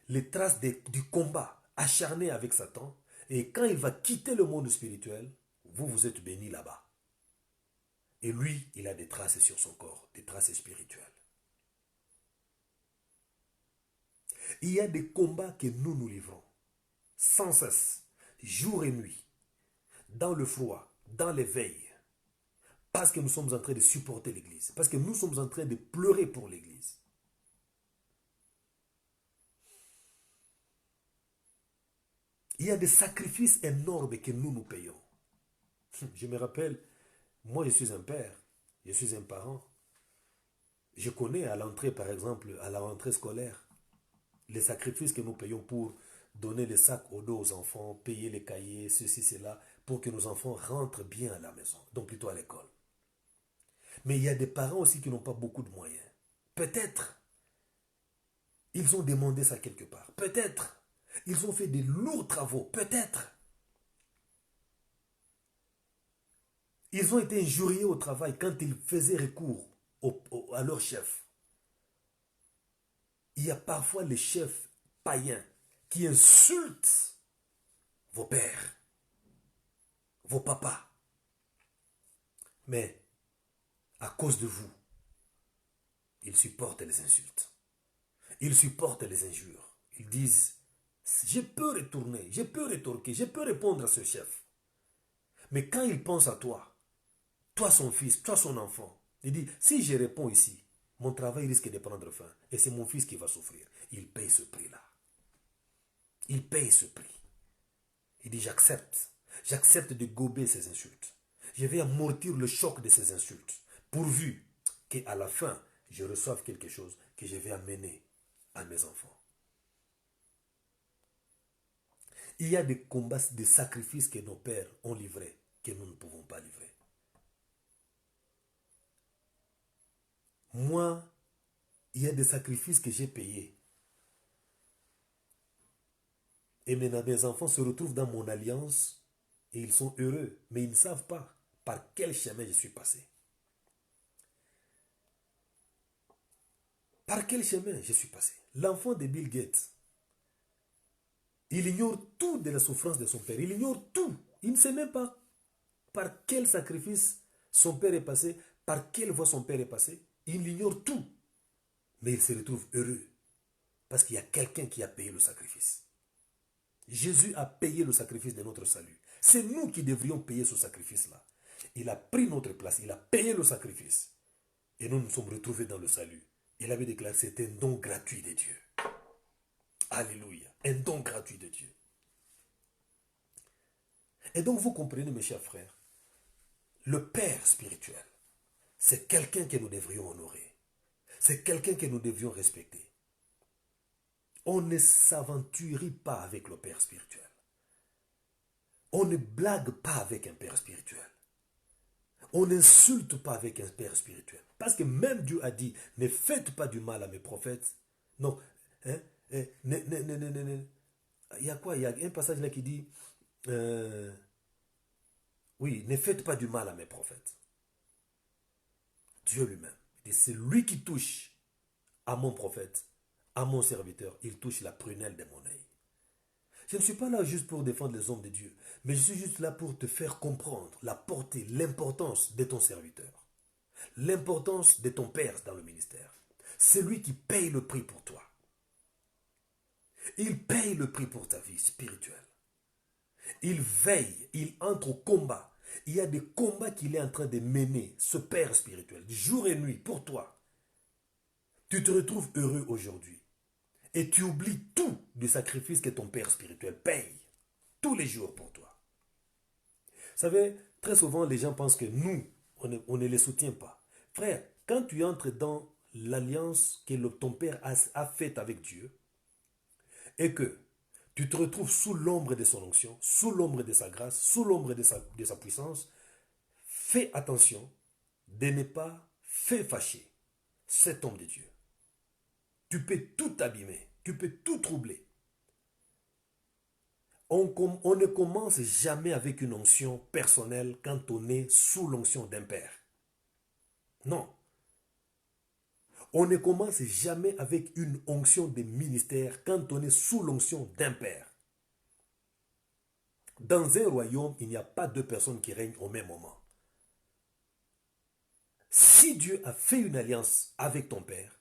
les traces du combat acharné avec Satan, et quand il va quitter le monde spirituel, vous êtes béni là-bas. Et lui, il a des traces sur son corps, des traces spirituelles. Il y a des combats que nous livrons, sans cesse, jour et nuit, dans le froid, dans les veilles, parce que nous sommes en train de supporter l'Église, parce que nous sommes en train de pleurer pour l'Église. Il y a des sacrifices énormes que nous payons. Je me rappelle, moi je suis un père, je suis un parent. Je connais à l'entrée, par exemple, à la rentrée scolaire, les sacrifices que nous payons pour donner les sacs au dos aux enfants, payer les cahiers, ceci, cela, pour que nos enfants rentrent bien à la maison, donc plutôt à l'école. Mais il y a des parents aussi qui n'ont pas beaucoup de moyens. Peut-être ils ont demandé ça quelque part. Peut-être ils ont fait des lourds travaux. Peut-être ils ont été injuriés au travail quand ils faisaient recours à leur chef. Il y a parfois les chefs païens qui insultent vos pères, vos papas. Mais à cause de vous, ils supportent les insultes. Ils supportent les injures. Ils disent, je peux retourner, je peux rétorquer, je peux répondre à ce chef. Mais quand il pense à toi, toi son fils, toi son enfant, il dit, si je réponds ici, mon travail risque de prendre fin. Et c'est mon fils qui va souffrir. Il paye ce prix-là. Il paye ce prix. Il dit, j'accepte. J'accepte de gober ces insultes. Je vais amortir le choc de ces insultes. Pourvu qu'à la fin, je reçoive quelque chose que je vais amener à mes enfants. Il y a des combats, des sacrifices que nos pères ont livrés, que nous ne pouvons pas livrer. Moi, il y a des sacrifices que j'ai payés. Et maintenant, mes enfants se retrouvent dans mon alliance et ils sont heureux, mais ils ne savent pas par quel chemin je suis passé. Par quel chemin je suis passé. L'enfant de Bill Gates, il ignore tout de la souffrance de son père. Il ignore tout. Il ne sait même pas par quel sacrifice son père est passé, par quelle voie son père est passé. Il ignore tout. Mais il se retrouve heureux parce qu'il y a quelqu'un qui a payé le sacrifice. Jésus a payé le sacrifice de notre salut. C'est nous qui devrions payer ce sacrifice-là. Il a pris notre place, il a payé le sacrifice. Et nous nous sommes retrouvés dans le salut. Il avait déclaré que c'était un don gratuit de Dieu. Alléluia. Un don gratuit de Dieu. Et donc vous comprenez, mes chers frères, le Père spirituel, c'est quelqu'un que nous devrions honorer. C'est quelqu'un que nous devrions respecter. On ne s'aventure pas avec le Père spirituel. On ne blague pas avec un Père spirituel. On n'insulte pas avec un Père spirituel. Parce que même Dieu a dit, ne faites pas du mal à mes prophètes. Non. Hein? Il y a quoi? Il y a un passage là qui dit, oui, ne faites pas du mal à mes prophètes. Dieu lui-même. C'est lui qui touche à mon prophète, à mon serviteur. Il touche la prunelle de mon œil. Je ne suis pas là juste pour défendre les hommes de Dieu, mais je suis juste là pour te faire comprendre la portée, l'importance de ton serviteur, l'importance de ton père dans le ministère. C'est lui qui paye le prix pour toi. Il paye le prix pour ta vie spirituelle. Il veille, il entre au combat. Il y a des combats qu'il est en train de mener, ce père spirituel, jour et nuit, pour toi. Tu te retrouves heureux aujourd'hui. Et tu oublies tout du sacrifice que ton père spirituel paye tous les jours pour toi. Vous savez, très souvent, les gens pensent que nous, on ne les soutient pas. Frère, quand tu entres dans l'alliance que ton père a faite avec Dieu, et que tu te retrouves sous l'ombre de son onction, sous l'ombre de sa grâce, sous l'ombre de sa puissance, fais attention de ne pas faire fâcher cet homme de Dieu. Tu peux tout abîmer, tu peux tout troubler. On ne commence jamais avec une onction personnelle quand on est sous l'onction d'un père. Non. On ne commence jamais avec une onction de ministère quand on est sous l'onction d'un père. Dans un royaume, il n'y a pas deux personnes qui règnent au même moment. Si Dieu a fait une alliance avec ton père,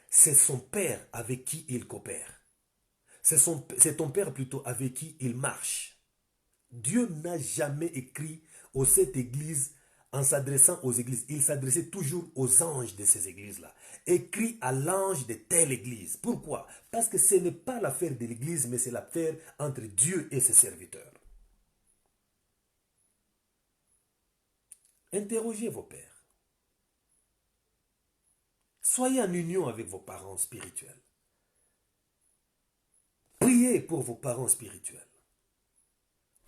c'est son père avec qui il coopère. C'est ton père plutôt avec qui il marche. Dieu n'a jamais écrit aux sept églises en s'adressant aux églises. Il s'adressait toujours aux anges de ces églises-là. Écrit à l'ange de telle église. Pourquoi? Parce que ce n'est pas l'affaire de l'église, mais c'est l'affaire entre Dieu et ses serviteurs. Interrogez vos pères. Soyez en union avec vos parents spirituels. Priez pour vos parents spirituels.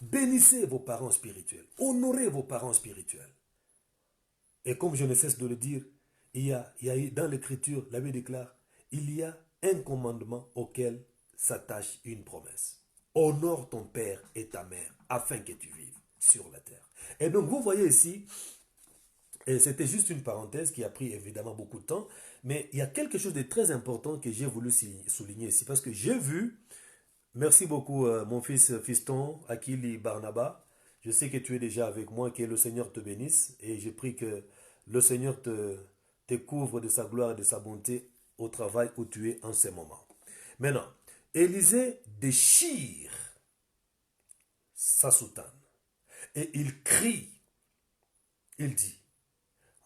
Bénissez vos parents spirituels. Honorez vos parents spirituels. Et comme je ne cesse de le dire, dans l'Écriture, la Bible déclare, il y a un commandement auquel s'attache une promesse. Honore ton père et ta mère afin que tu vives sur la terre. Et donc vous voyez ici, et c'était juste une parenthèse qui a pris évidemment beaucoup de temps, mais il y a quelque chose de très important que j'ai voulu souligner ici, parce que j'ai vu, merci beaucoup mon fils fiston, Akili Barnaba, je sais que tu es déjà avec moi, que le Seigneur te bénisse, et je prie que le Seigneur te couvre de sa gloire et de sa bonté au travail où tu es en ce moment. Maintenant, Élisée déchire sa soutane et il crie, il dit,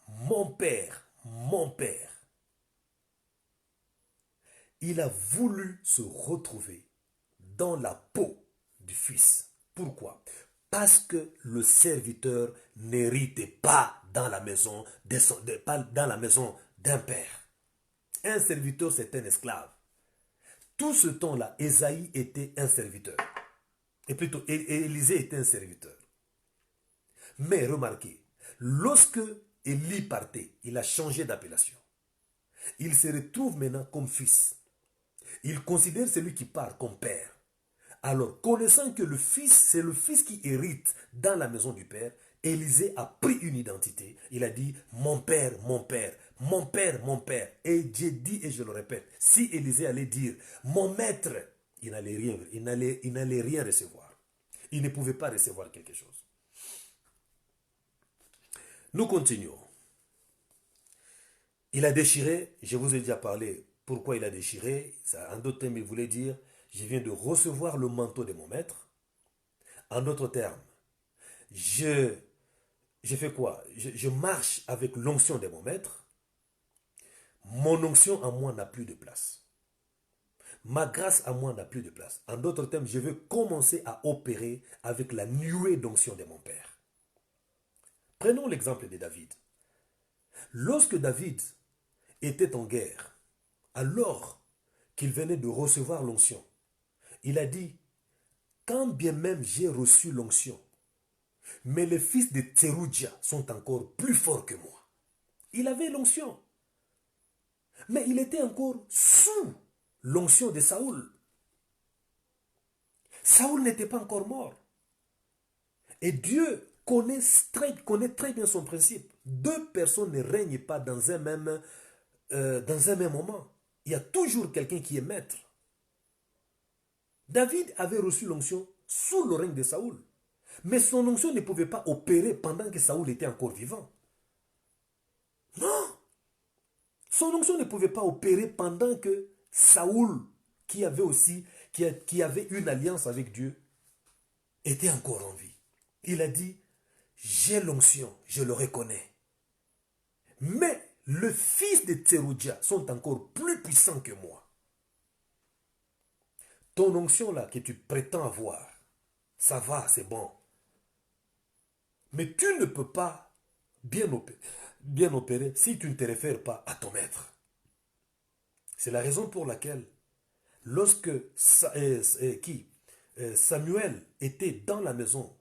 mon père, il a voulu se retrouver dans la peau du fils. Pourquoi? Parce que le serviteur n'héritait pas dans la maison pas dans la maison d'un père. Un serviteur, c'est un esclave. Tout ce temps-là, Ésaïe était un serviteur. Et plutôt, Élisée était un serviteur. Mais remarquez, lorsque Élie partait, il a changé d'appellation. Il se retrouve maintenant comme fils. Il considère celui qui part comme père. Alors, connaissant que le fils, c'est le fils qui hérite dans la maison du père, Élisée a pris une identité. Il a dit, mon père, mon père, mon père, mon père. Et j'ai dit, et je le répète, si Élisée allait dire, mon maître, il n'allait rien recevoir. Il ne pouvait pas recevoir quelque chose. Nous continuons. Il a déchiré, je vous ai déjà parlé pourquoi il a déchiré. En d'autres termes, il voulait dire, je viens de recevoir le manteau de mon maître. En d'autres termes, je fais quoi? Je marche avec l'onction de mon maître. Mon onction en moi n'a plus de place. Ma grâce en moi n'a plus de place. En d'autres termes, je veux commencer à opérer avec la nuée d'onction de mon père. Prenons l'exemple de David. Lorsque David était en guerre, alors qu'il venait de recevoir l'onction, il a dit, quand bien même j'ai reçu l'onction, mais les fils de Tseroudia sont encore plus forts que moi. Il avait l'onction, mais il était encore sous l'onction de Saoul. Saoul n'était pas encore mort. Et Dieu connaît très bien son principe. Deux personnes ne règnent pas dans un même moment. Il y a toujours quelqu'un qui est maître. David avait reçu l'onction sous le règne de Saoul. Mais son onction ne pouvait pas opérer pendant que Saoul était encore vivant. Non! Son onction ne pouvait pas opérer pendant que Saoul, qui avait une alliance avec Dieu, était encore en vie. Il a dit, j'ai l'onction, je le reconnais. Mais les fils de Tseroudia sont encore plus puissants que moi. Ton onction là que tu prétends avoir, ça va, c'est bon. Mais tu ne peux pas bien opérer si tu ne te réfères pas à ton maître. C'est la raison pour laquelle, lorsque Samuel était dans la maison,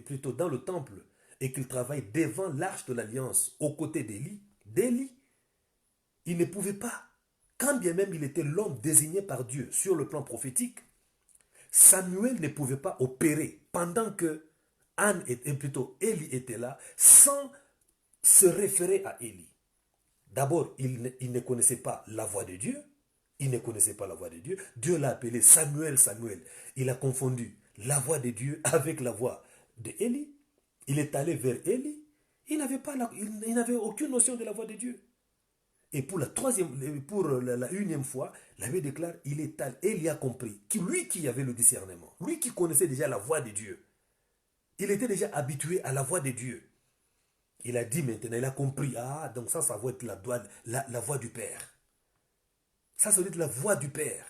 plutôt dans le temple, et qu'il travaille devant l'arche de l'alliance aux côtés d'Élie, il ne pouvait pas, quand bien même il était l'homme désigné par Dieu sur le plan prophétique, Samuel ne pouvait pas opérer pendant que Élie était là, sans se référer à Élie. D'abord, il ne connaissait pas la voix de Dieu. Il ne connaissait pas la voix de Dieu. Dieu l'a appelé Samuel, Samuel. Il a confondu la voix de Dieu avec la voix d'Élie. Il est allé vers Élie. Il n'avait aucune notion de la voix de Dieu. Et pour la unième fois, la Bible déclare, Élie a compris, lui qui avait le discernement, lui qui connaissait déjà la voix de Dieu, il était déjà habitué à la voix de Dieu. Il a dit maintenant, il a compris, donc ça va être la voix du Père. Ça doit être la voix du Père.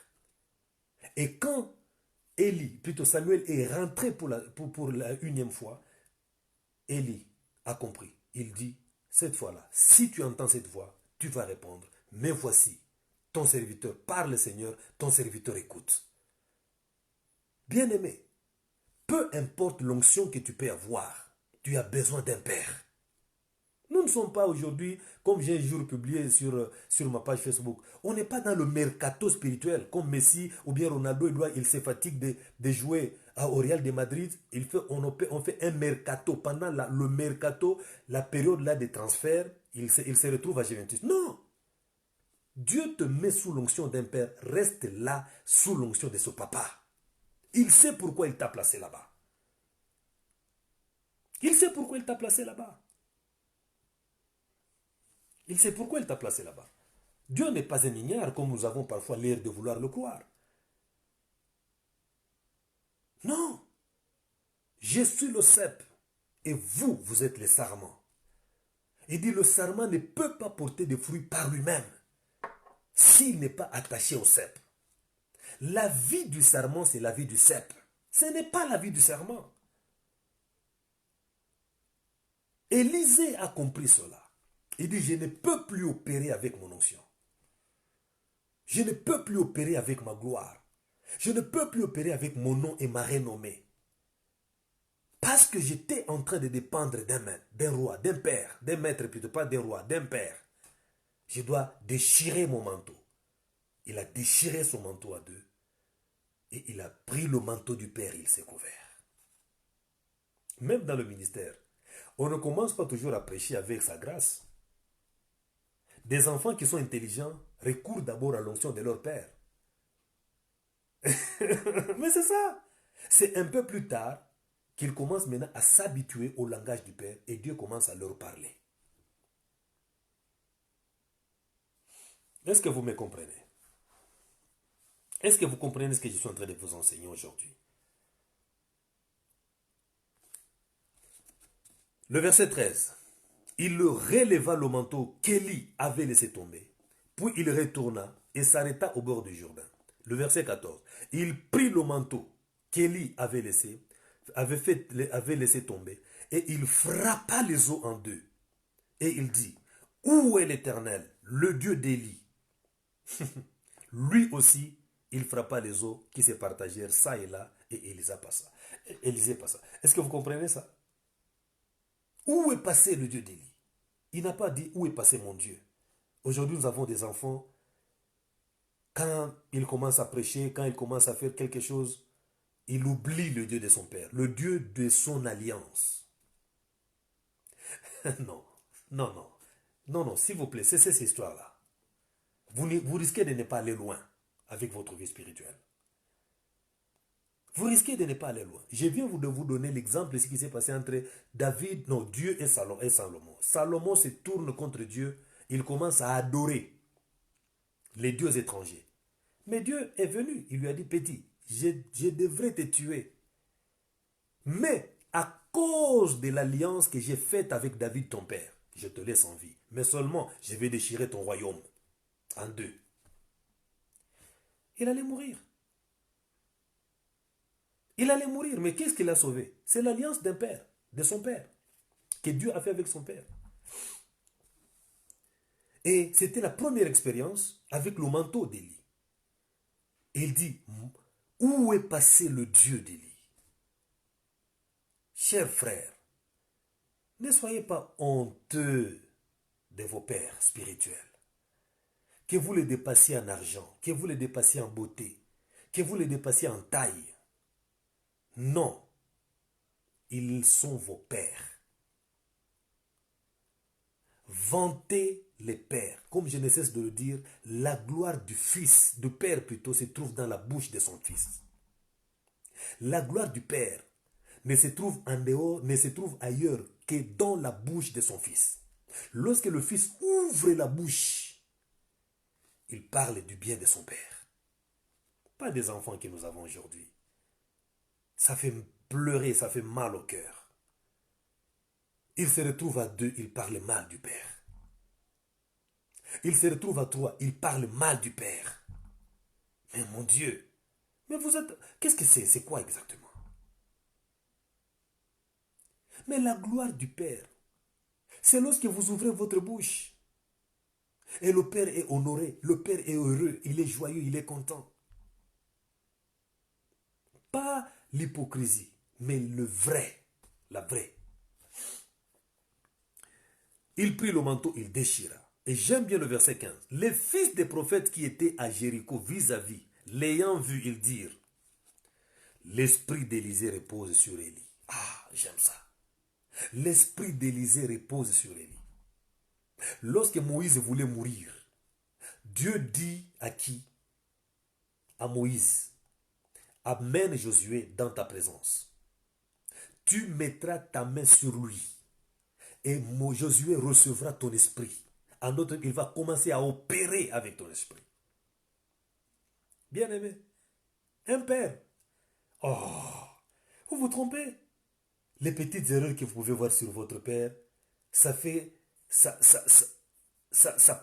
Et quand plutôt Samuel est rentré pour la unième fois, Élie a compris. Il dit, cette fois-là, si tu entends cette voix, tu vas répondre, mais voici, ton serviteur parle, Seigneur, ton serviteur écoute. Bien-aimé, peu importe l'onction que tu peux avoir, tu as besoin d'un père. Nous ne sommes pas aujourd'hui, comme j'ai un jour publié sur ma page Facebook, on n'est pas dans le mercato spirituel, comme Messi ou bien Ronaldo, il se fatigue de jouer au Real de Madrid. On fait un mercato. Pendant le mercato, la période là des transferts, il se retrouve à Juventus. Non! Dieu te met sous l'onction d'un père, reste là sous l'onction de ce papa. Il sait pourquoi il t'a placé là-bas. Il sait pourquoi il t'a placé là-bas. Il sait pourquoi il t'a placé là-bas. Dieu n'est pas un ignare comme nous avons parfois l'air de vouloir le croire. Non. Je suis le cep et vous, vous êtes les sarments. Il dit le sarment ne peut pas porter de fruits par lui-même s'il n'est pas attaché au cep. La vie du sarment, c'est la vie du cep. Ce n'est pas la vie du sarment. Élisée a compris cela. Il dit, je ne peux plus opérer avec mon onction. Je ne peux plus opérer avec ma gloire. Je ne peux plus opérer avec mon nom et ma renommée. Parce que j'étais en train de dépendre d'un roi, d'un père, d'un maître plutôt, pas d'un roi, d'un père. Je dois déchirer mon manteau. Il a déchiré son manteau à deux. Et il a pris le manteau du père, il s'est couvert. Même dans le ministère, on ne commence pas toujours à prêcher avec sa grâce. Des enfants qui sont intelligents recourent d'abord à l'onction de leur père. Mais c'est ça. C'est un peu plus tard qu'ils commencent maintenant à s'habituer au langage du père et Dieu commence à leur parler. Est-ce que vous me comprenez? Est-ce que vous comprenez ce que je suis en train de vous enseigner aujourd'hui? Le verset 13. Il le releva le manteau qu'Élie avait laissé tomber. Puis il retourna et s'arrêta au bord du Jourdain. Le verset 14. Il prit le manteau qu'Élie avait laissé tomber et il frappa les eaux en deux. Et il dit, où est l'Éternel, le Dieu d'Élie? Lui aussi, il frappa les eaux qui se partagèrent ça et là et Élisée passa. Est-ce que vous comprenez ça? Où est passé le Dieu d'Élie? Il n'a pas dit où est passé mon Dieu. Aujourd'hui, nous avons des enfants, quand ils commencent à prêcher, quand ils commencent à faire quelque chose, il oublie le Dieu de son père, le Dieu de son alliance. Non, non, non. Non, non, s'il vous plaît, cessez cette histoire-là. Vous risquez de ne pas aller loin avec votre vie spirituelle. Vous risquez de ne pas aller loin. Je viens de vous donner l'exemple de ce qui s'est passé entre Dieu et Salomon. Salomon se tourne contre Dieu, il commence à adorer les dieux étrangers. Mais Dieu est venu, il lui a dit, petit, je devrais te tuer. Mais à cause de l'alliance que j'ai faite avec David ton père, je te laisse en vie. Mais seulement, je vais déchirer ton royaume en deux. Il allait mourir. Il allait mourir, mais qu'est-ce qu'il a sauvé? C'est l'alliance d'un père, de son père, que Dieu a fait avec son père. Et c'était la première expérience avec le manteau d'Élie. Il dit, où est passé le Dieu d'Élie? Chers frères, ne soyez pas honteux de vos pères spirituels. Que vous les dépassiez en argent, que vous les dépassiez en beauté, que vous les dépassiez en taille. Non, ils sont vos pères. Vantez les pères. Comme je ne cesse de le dire, la gloire du fils, du père plutôt, se trouve dans la bouche de son fils. La gloire du père ne se trouve en dehors, ne se trouve ailleurs que dans la bouche de son fils. Lorsque le fils ouvre la bouche, il parle du bien de son père. Pas des enfants que nous avons aujourd'hui. Ça fait pleurer, ça fait mal au cœur. Il se retrouve à deux, il parle mal du père. Il se retrouve à trois, il parle mal du père. Mais mon Dieu, mais vous êtes... Qu'est-ce que c'est? C'est quoi exactement? Mais la gloire du Père, c'est lorsque vous ouvrez votre bouche. Et le Père est honoré, le Père est heureux, il est joyeux, il est content. Pas l'hypocrisie, mais le vrai, la vraie. Il prit le manteau, il déchira. Et j'aime bien le verset 15. Les fils des prophètes qui étaient à Jéricho vis-à-vis, l'ayant vu, ils dirent, l'esprit d'Élisée repose sur Élie. Ah, j'aime ça. L'esprit d'Élisée repose sur Élie. Lorsque Moïse voulait mourir, Dieu dit à qui? À Moïse, amène Josué dans ta présence. Tu mettras ta main sur lui et Josué recevra ton esprit. En d'autres, il va commencer à opérer avec ton esprit. Bien aimé, un père. Oh, vous vous trompez. Les petites erreurs que vous pouvez voir sur votre père, ça fait, ça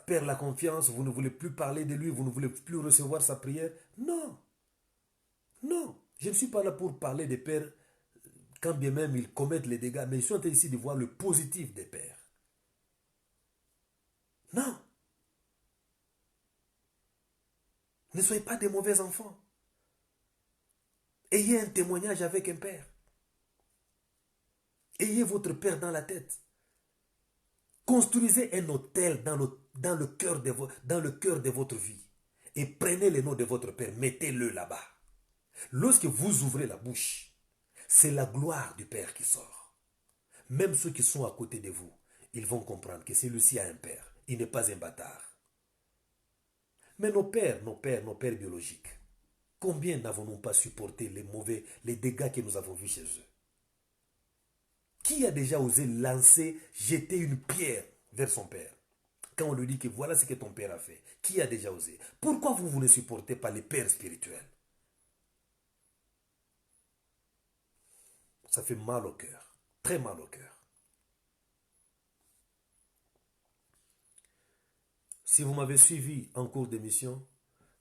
perd la confiance, vous ne voulez plus parler de lui, vous ne voulez plus recevoir sa prière. Non, non, je ne suis pas là pour parler des pères, quand bien même ils commettent les dégâts, mais je suis en train ici de voir le positif des pères. Non, ne soyez pas des mauvais enfants. Ayez un témoignage avec un père. Ayez votre père dans la tête. Construisez un hôtel dans le cœur de votre vie. Et prenez le nom de votre père, mettez-le là-bas. Lorsque vous ouvrez la bouche, c'est la gloire du Père qui sort. Même ceux qui sont à côté de vous, ils vont comprendre que celui-ci a un père. Il n'est pas un bâtard. Mais nos pères biologiques, combien n'avons-nous pas supporté les dégâts que nous avons vus chez eux? Qui a déjà osé jeter une pierre vers son père? Quand on lui dit que voilà ce que ton père a fait. Qui a déjà osé? Pourquoi vous ne supportez pas les pères spirituels? Ça fait mal au cœur. Très mal au cœur. Si vous m'avez suivi en cours d'émission,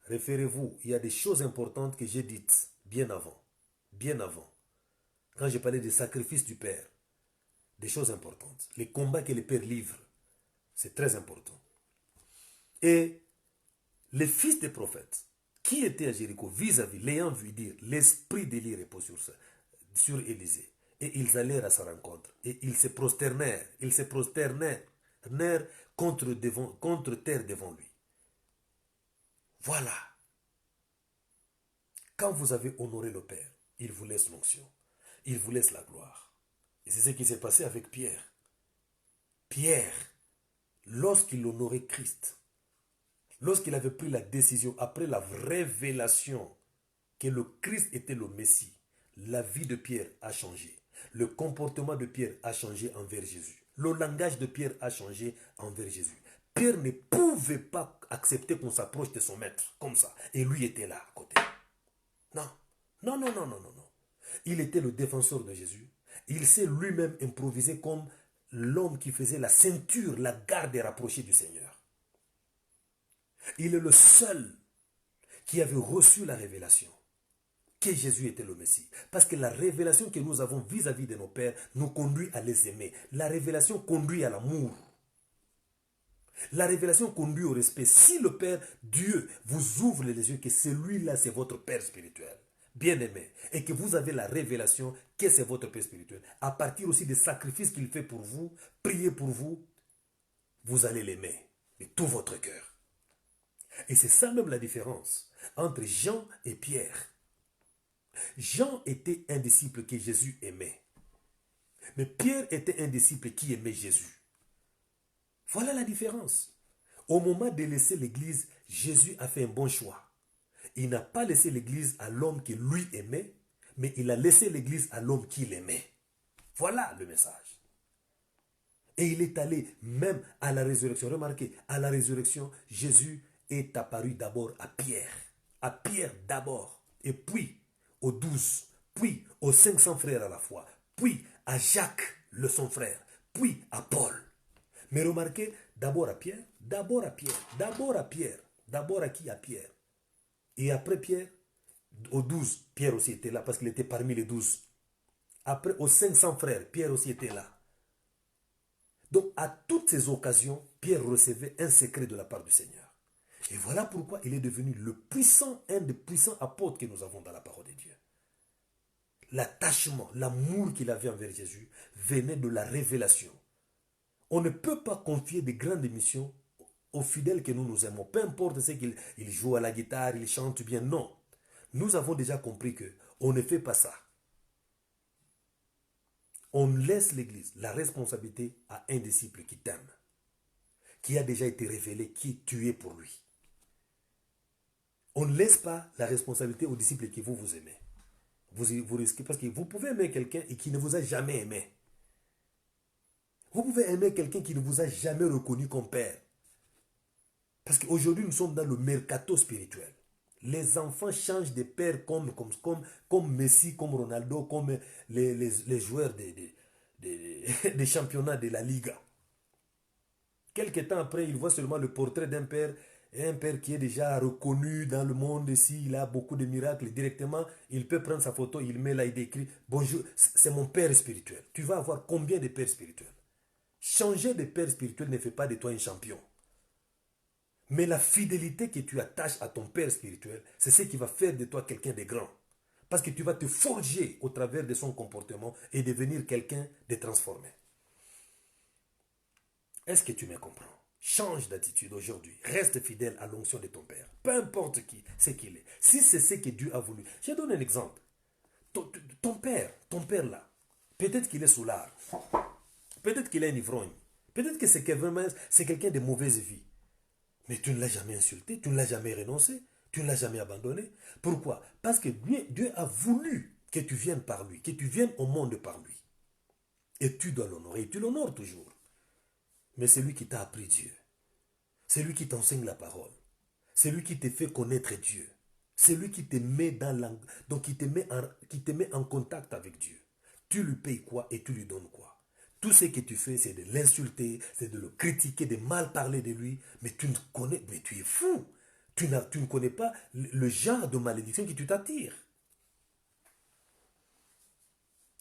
référez-vous, il y a des choses importantes que j'ai dites bien avant. Bien avant. Quand j'ai parlé des sacrifices du Père, des choses importantes. Les combats que le Père livre, c'est très important. Et les fils des prophètes qui étaient à Jéricho vis-à-vis, l'ayant vu dire, l'esprit d'Élie repose sur Élisée. Et ils allèrent à sa rencontre. Et ils se prosternèrent. Ils se prosternèrent contre terre devant lui. Voilà. Quand vous avez honoré le Père, il vous laisse l'onction. Il vous laisse la gloire. Et c'est ce qui s'est passé avec Pierre. Pierre, lorsqu'il honorait Christ, lorsqu'il avait pris la décision, après la révélation que le Christ était le Messie, la vie de Pierre a changé. Le comportement de Pierre a changé envers Jésus. Le langage de Pierre a changé envers Jésus. Pierre ne pouvait pas accepter qu'on s'approche de son maître comme ça. Et lui était là à côté. Non, non, non, non, non, non, non. Il était le défenseur de Jésus. Il s'est lui-même improvisé comme l'homme qui faisait la ceinture, la garde rapprochée du Seigneur. Il est le seul qui avait reçu la révélation que Jésus était le Messie. Parce que la révélation que nous avons vis-à-vis de nos pères nous conduit à les aimer. La révélation conduit à l'amour. La révélation conduit au respect. Si le Père, Dieu, vous ouvre les yeux que celui-là, c'est votre Père spirituel, bien-aimé, et que vous avez la révélation que c'est votre Père spirituel, à partir aussi des sacrifices qu'il fait pour vous, prier pour vous, vous allez l'aimer de tout votre cœur. Et c'est ça même la différence entre Jean et Pierre. Jean était un disciple que Jésus aimait. Mais Pierre était un disciple qui aimait Jésus. Voilà la différence. Au moment de laisser l'église, Jésus a fait un bon choix. Il n'a pas laissé l'église à l'homme qui lui aimait, mais il a laissé l'église à l'homme qui l'aimait. Voilà le message. Et il est allé même à la résurrection. Remarquez, à la résurrection, Jésus est apparu d'abord à Pierre. À Pierre d'abord. Et puis aux 12. Puis aux 500 frères à la fois. Puis à Jacques, son frère. Puis à Paul. Mais remarquez, d'abord à Pierre, d'abord à Pierre, d'abord à Pierre, d'abord à qui? À Pierre. Et après Pierre, aux 12, Pierre aussi était là parce qu'il était parmi les 12. Après, aux 500 frères, Pierre aussi était là. Donc, à toutes ces occasions, Pierre recevait un secret de la part du Seigneur. Et voilà pourquoi il est devenu le puissant, un des puissants apôtres que nous avons dans la parole de Dieu. L'attachement, l'amour qu'il avait envers Jésus venait de la révélation. On ne peut pas confier de grandes missions aux fidèles que nous aimons. Peu importe ce qu'il joue à la guitare, il chante bien. Non. Nous avons déjà compris que on ne fait pas ça. On laisse l'Église la responsabilité à un disciple qui t'aime, qui a déjà été révélé, qui est tué pour lui. On ne laisse pas la responsabilité aux disciples qui vous aimez. Vous risquez, parce que vous pouvez aimer quelqu'un et qui ne vous a jamais aimé. Vous pouvez aimer quelqu'un qui ne vous a jamais reconnu comme père. Parce qu'aujourd'hui, nous sommes dans le mercato spirituel. Les enfants changent de père comme Messi, comme Ronaldo, comme les joueurs des championnats de la Liga. Quelques temps après, il voit seulement le portrait d'un père, un père qui est déjà reconnu dans le monde ici, il a beaucoup de miracles. Directement, il peut prendre sa photo, il met là, il écrit « Bonjour, c'est mon père spirituel ». Tu vas avoir combien de pères spirituels? Changer de père spirituel ne fait pas de toi un champion. Mais la fidélité que tu attaches à ton père spirituel, c'est ce qui va faire de toi quelqu'un de grand. Parce que tu vas te forger au travers de son comportement et devenir quelqu'un de transformé. Est-ce que tu me comprends? Change d'attitude aujourd'hui. Reste fidèle à l'onction de ton père. Peu importe qui, ce qu'il est. Si c'est ce que Dieu a voulu. Je donne un exemple. Ton père là, peut-être qu'il est soulard. Peut-être qu'il est un ivrogne. Peut-être que c'est quelqu'un de mauvaise vie. Mais tu ne l'as jamais insulté, tu ne l'as jamais renoncé, tu ne l'as jamais abandonné. Pourquoi? Parce que Dieu a voulu que tu viennes par lui, que tu viennes au monde par lui. Et tu dois l'honorer, et tu l'honores toujours. Mais c'est lui qui t'a appris Dieu. C'est lui qui t'enseigne la parole. C'est lui qui te fait connaître Dieu. C'est lui qui te met donc qui te met en contact avec Dieu. Tu lui payes quoi et tu lui donnes quoi? Tout ce que tu fais, c'est de l'insulter, c'est de le critiquer, de mal parler de lui. Mais tu es fou. Tu ne connais pas le genre de malédiction que tu t'attires.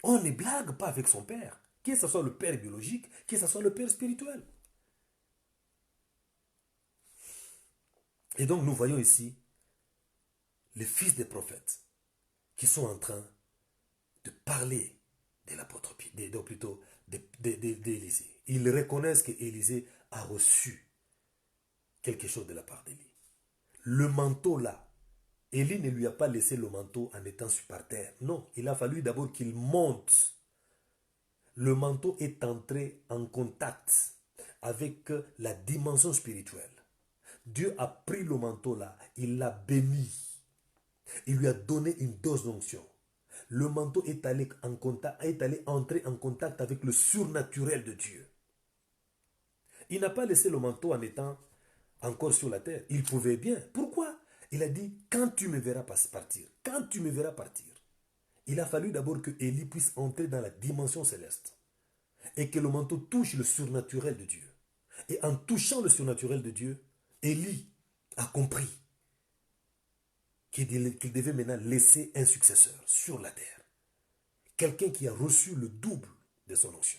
On ne blague pas avec son père. Que ce soit le père biologique, que ce soit le père spirituel. Et donc nous voyons ici les fils des prophètes qui sont en train de parler de l'apôtre, plutôt d'Élisée. Ils reconnaissent qu'Élisée a reçu quelque chose de la part d'Élie. Le manteau là, Élie ne lui a pas laissé le manteau en étant par terre. Non, il a fallu d'abord qu'il monte. Le manteau est entré en contact avec la dimension spirituelle. Dieu a pris le manteau là, il l'a béni. Il lui a donné une dose d'onction. Le manteau est allé entrer en contact avec le surnaturel de Dieu. Il n'a pas laissé le manteau en étant encore sur la terre. Il pouvait bien. Pourquoi? Il a dit, quand tu me verras partir, quand tu me verras partir. Il a fallu d'abord que Élie puisse entrer dans la dimension céleste. Et que le manteau touche le surnaturel de Dieu. Et en touchant le surnaturel de Dieu, Élie a compris qu'il devait maintenant laisser un successeur sur la terre. Quelqu'un qui a reçu le double de son onction.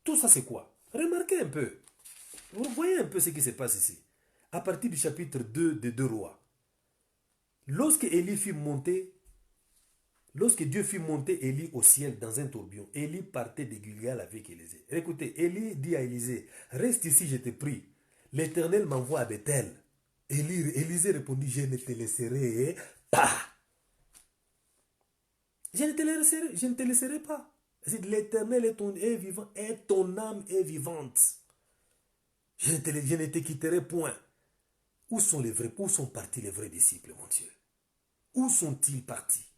Tout ça c'est quoi? Remarquez un peu. Vous voyez un peu ce qui se passe ici. À partir du chapitre 2 des 2 rois. Lorsque Dieu fit monter Élie au ciel dans un tourbillon, Élie partait de Gilgal avec Élisée. Écoutez, Élie dit à Élisée, reste ici, je te prie. L'Éternel m'envoie à Bethel. Élisée répondit, je ne te laisserai pas. Je ne te laisserai pas. L'Éternel est vivant et ton âme est vivante. Je ne te quitterai point. Où sont partis les vrais disciples, mon Dieu? Où sont-ils partis?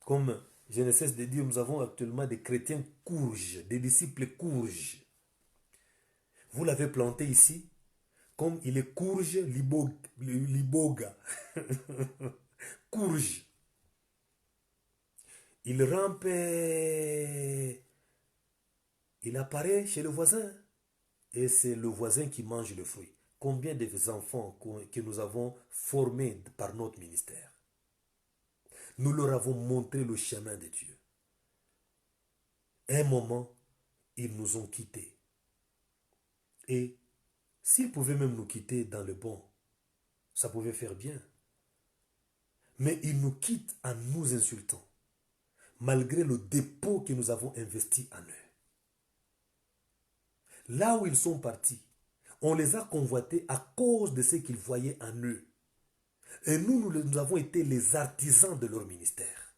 Comme je ne cesse de dire, nous avons actuellement des chrétiens courges, des disciples courges. Vous l'avez planté ici, comme il est courge, liboga. Courge. Il rampe, il apparaît chez le voisin. Et c'est le voisin qui mange le fruit. Combien de enfants que nous avons formés par notre ministère? Nous leur avons montré le chemin de Dieu. À un moment, ils nous ont quittés. Et s'ils pouvaient même nous quitter dans le bon, ça pouvait faire bien. Mais ils nous quittent en nous insultant, malgré le dépôt que nous avons investi en eux. Là où ils sont partis, on les a convoités à cause de ce qu'ils voyaient en eux. Et nous avons été les artisans de leur ministère.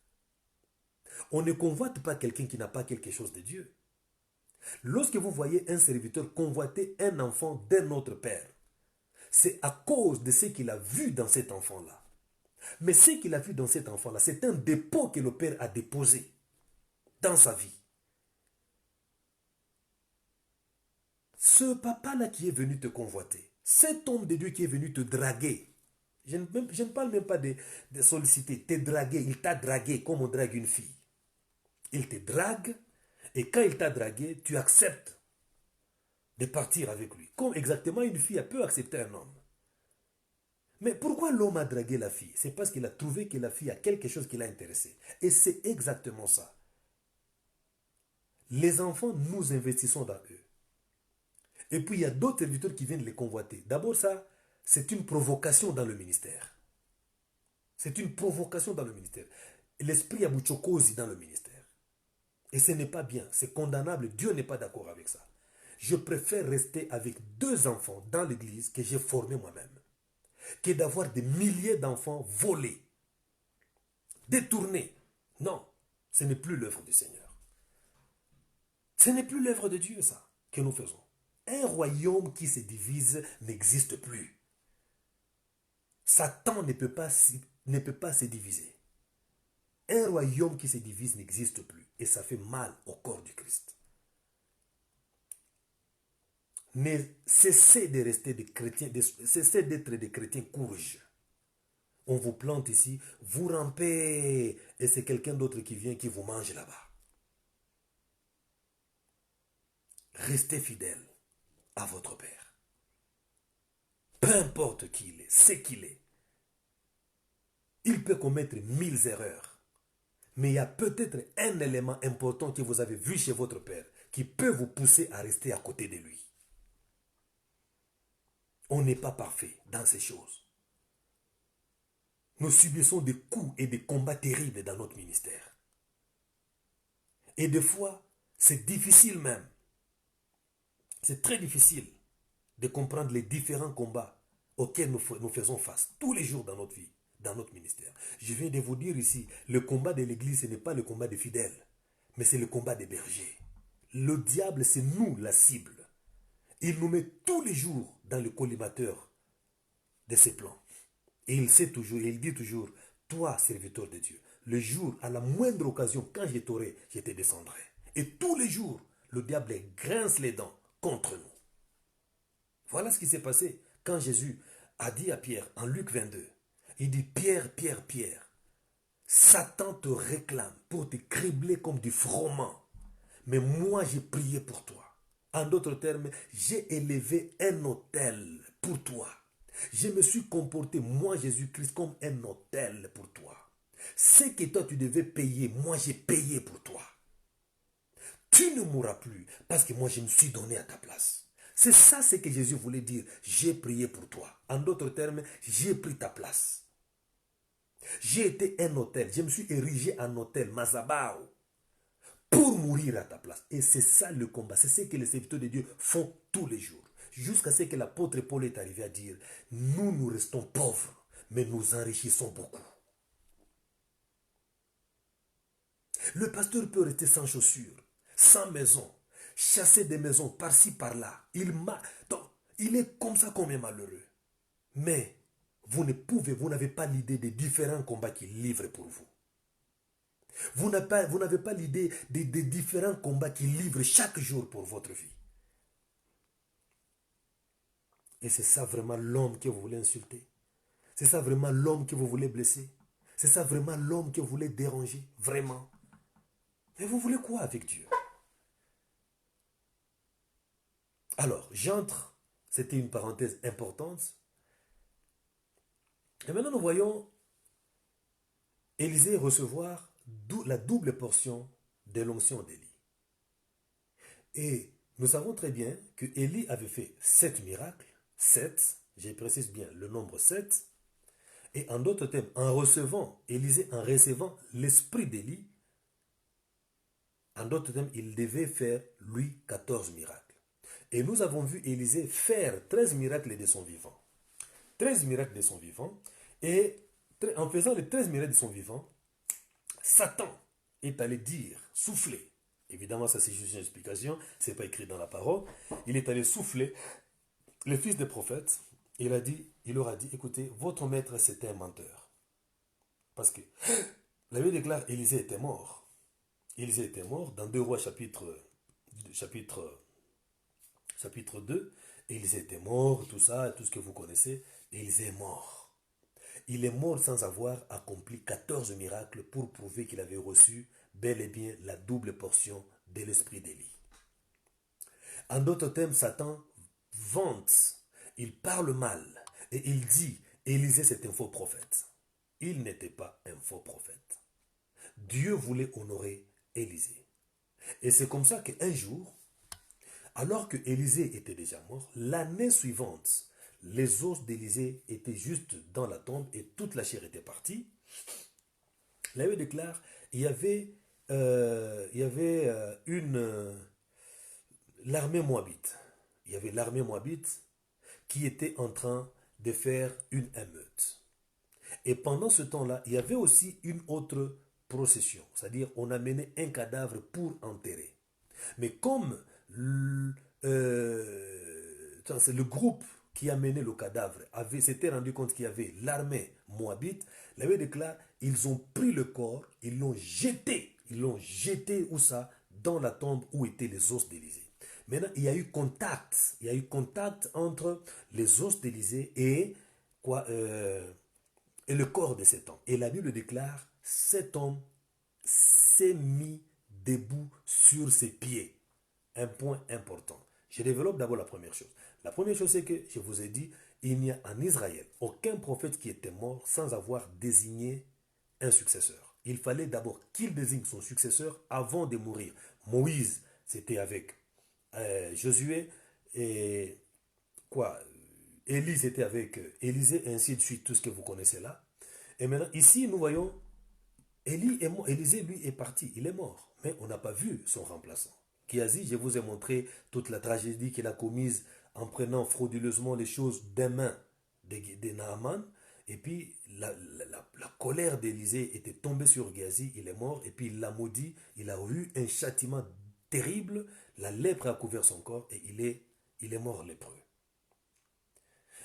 On ne convoite pas quelqu'un qui n'a pas quelque chose de Dieu. Lorsque vous voyez un serviteur convoiter un enfant d'un autre père, c'est à cause de ce qu'il a vu dans cet enfant-là. Mais ce qu'il a vu dans cet enfant-là, c'est un dépôt que le père a déposé dans sa vie. Ce papa-là qui est venu te convoiter, cet homme de Dieu qui est venu te draguer, je ne parle même pas de solliciter, te draguer, il t'a dragué comme on drague une fille. Il te drague, et quand il t'a dragué, tu acceptes de partir avec lui. Comme exactement une fille peut accepter un homme. Mais pourquoi l'homme a dragué la fille? C'est parce qu'il a trouvé que la fille a quelque chose qui l'a intéressé. Et c'est exactement ça. Les enfants, nous investissons dans eux. Et puis il y a d'autres serviteurs qui viennent les convoiter. D'abord ça, c'est une provocation dans le ministère. C'est une provocation dans le ministère. L'esprit a bouchokosi dans le ministère. Et ce n'est pas bien, c'est condamnable. Dieu n'est pas d'accord avec ça. Je préfère rester avec 2 enfants dans l'église que j'ai formés moi-même, que d'avoir des milliers d'enfants volés, détournés. Non, ce n'est plus l'œuvre du Seigneur. Ce n'est plus l'œuvre de Dieu, ça, que nous faisons. Un royaume qui se divise n'existe plus. Satan ne peut pas se diviser. Un royaume qui se divise n'existe plus. Et ça fait mal au corps du Christ. Mais cessez de rester des chrétiens, cessez d'être des chrétiens courges. On vous plante ici, vous rampez, et c'est quelqu'un d'autre qui vient qui vous mange là-bas. Restez fidèle à votre Père. Peu importe qui il est, c'est qu'il est. Il peut commettre 1000 erreurs. Mais il y a peut-être un élément important que vous avez vu chez votre Père qui peut vous pousser à rester à côté de lui. On n'est pas parfait dans ces choses. Nous subissons des coups et des combats terribles dans notre ministère. Et des fois, c'est difficile même. C'est très difficile de comprendre les différents combats auxquels nous faisons face tous les jours dans notre vie, dans notre ministère. Je viens de vous dire ici, le combat de l'église, ce n'est pas le combat des fidèles, mais c'est le combat des bergers. Le diable, c'est nous la cible. Il nous met tous les jours dans le collimateur de ses plans. Et il sait toujours, il dit toujours, toi, serviteur de Dieu, le jour, à la moindre occasion, quand je t'aurai, je te descendrai. Et tous les jours, le diable grince les dents contre nous. Voilà ce qui s'est passé quand Jésus a dit à Pierre, en Luc 22, il dit, Pierre, Pierre, Pierre, Satan te réclame pour te cribler comme du froment. Mais moi, j'ai prié pour toi. En d'autres termes, j'ai élevé un autel pour toi. Je me suis comporté, moi Jésus-Christ, comme un autel pour toi. Ce que toi tu devais payer, moi j'ai payé pour toi. Tu ne mourras plus parce que moi je me suis donné à ta place. C'est ça ce que Jésus voulait dire. J'ai prié pour toi. En d'autres termes, j'ai pris ta place. J'ai été un autel. Je me suis érigé en autel, Mazabao, pour mourir à ta place. Et c'est ça le combat. C'est ce que les serviteurs de Dieu font tous les jours. Jusqu'à ce que l'apôtre Paul est arrivé à dire, nous restons pauvres, mais nous enrichissons beaucoup. Le pasteur peut rester sans chaussures, sans maison, chasser des maisons par-ci, par-là. Il est comme ça comme un malheureux. Mais vous n'avez pas l'idée des différents combats qu'il livre pour vous. Vous n'avez pas l'idée des différents combats qu'il livre chaque jour pour votre vie. Et c'est ça vraiment l'homme que vous voulez insulter. C'est ça vraiment l'homme que vous voulez blesser. C'est ça vraiment l'homme que vous voulez déranger. Vraiment. Mais vous voulez quoi avec Dieu? Alors, j'entre. C'était une parenthèse importante. Et maintenant, nous voyons Élisée recevoir la double portion de l'onction d'Élie. Et nous savons très bien que Élie avait fait 7 miracles, 7, je précise bien le nombre 7, et en d'autres termes, en recevant, Élisée en recevant l'esprit d'Élie, en d'autres termes, il devait faire, lui, 14 miracles. Et nous avons vu Élisée faire 13 miracles de son vivant. 13 miracles de son vivant. Et en faisant les 13 miracles de son vivant, Satan est allé dire, souffler. Évidemment, ça c'est juste une explication, ce n'est pas écrit dans la parole. Il est allé souffler le fils des prophètes. Il leur a dit, écoutez, votre maître c'était un menteur. Parce que la Bible déclare Élisée était mort. Élisée était mort dans 2 Rois chapitre 2. Élisée était mort, tout ça, tout ce que vous connaissez. Élisée est mort. Il est mort sans avoir accompli 14 miracles pour prouver qu'il avait reçu bel et bien la double portion de l'esprit d'Élie. En d'autres termes, Satan vante, il parle mal et il dit, Élisée c'est un faux prophète. Il n'était pas un faux prophète. Dieu voulait honorer Élisée. Et c'est comme ça qu'un jour, alors que Élisée était déjà mort, l'année suivante, les os d'Élisée étaient juste dans la tombe et toute la chair était partie. La Bible déclare, l'armée moabite. Il y avait l'armée moabite qui était en train de faire une émeute. Et pendant ce temps-là, il y avait aussi une autre procession, c'est-à-dire on amenait un cadavre pour enterrer. Mais comme c'est le groupe qui amenait le cadavre s'était rendu compte qu'il y avait l'armée moabite, la Bible déclare, ils ont pris le corps, ils l'ont jeté où ça? Dans la tombe où étaient les os d'Élisée. Maintenant, il y a eu contact entre les os d'Élisée et et le corps de cet homme. Et la Bible déclare, cet homme s'est mis debout sur ses pieds. Un point important. Je développe d'abord la première chose. La première chose, c'est que je vous ai dit, il n'y a en Israël aucun prophète qui était mort sans avoir désigné un successeur. Il fallait d'abord qu'il désigne son successeur avant de mourir. Moïse, c'était avec Josué et quoi Élie, c'était avec Élisée, et ainsi de suite, tout ce que vous connaissez là. Et maintenant, ici, nous voyons, Élisée, lui, est parti, il est mort. Mais on n'a pas vu son remplaçant. Géasi, je vous ai montré toute la tragédie qu'il a commise en prenant frauduleusement les choses des mains de Naaman. Et puis, la colère d'Élisée était tombée sur Géasi, il est mort, et puis il l'a maudit, il a eu un châtiment terrible, la lèpre a couvert son corps, et il est mort lépreux.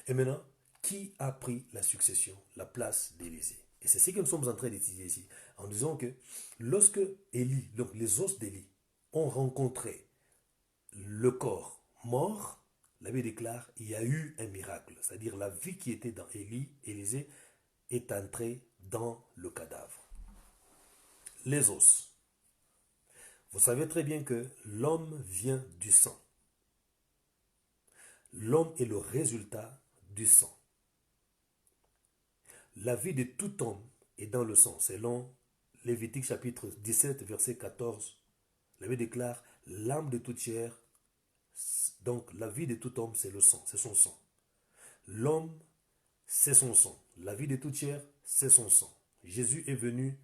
Et maintenant, qui a pris la succession, la place d'Élisée? Et c'est ce que nous sommes en train d'étudier ici, en disant que lorsque Élie, donc les os d'Élie, ont rencontré le corps mort, la Bible déclare, il y a eu un miracle. C'est-à-dire la vie qui était dans Élisée est entrée dans le cadavre. Les os. Vous savez très bien que l'homme vient du sang. L'homme est le résultat du sang. La vie de tout homme est dans le sang, selon Lévitique chapitre 17, verset 14. La Bible déclare, l'âme de toute chair, donc la vie de tout homme, c'est le sang, c'est son sang. L'homme, c'est son sang. La vie de toute chair, c'est son sang. Jésus est venu,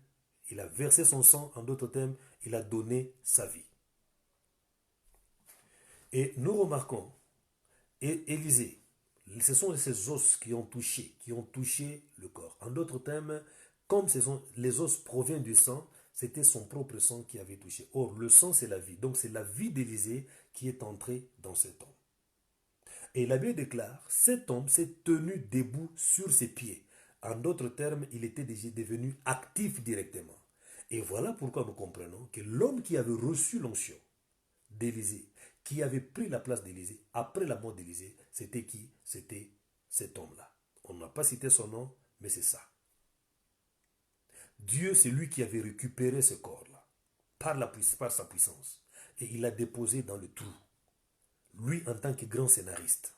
il a versé son sang, en d'autres termes, il a donné sa vie. Et nous remarquons, Élisée, ce sont ces os qui ont touché le corps. En d'autres termes, comme les os proviennent du sang, c'était son propre sang qui avait touché. Or, le sang, c'est la vie. Donc, c'est la vie d'Élisée qui est entrée dans cet homme. Et la Bible déclare, cet homme s'est tenu debout sur ses pieds. En d'autres termes, il était déjà devenu actif directement. Et voilà pourquoi nous comprenons que l'homme qui avait reçu l'onction d'Élisée, qui avait pris la place d'Élisée, après la mort d'Élisée, c'était qui? C'était cet homme-là. On n'a pas cité son nom, mais c'est ça. Dieu, c'est lui qui avait récupéré ce corps-là, par sa puissance. Et il l'a déposé dans le trou. Lui, en tant que grand scénariste.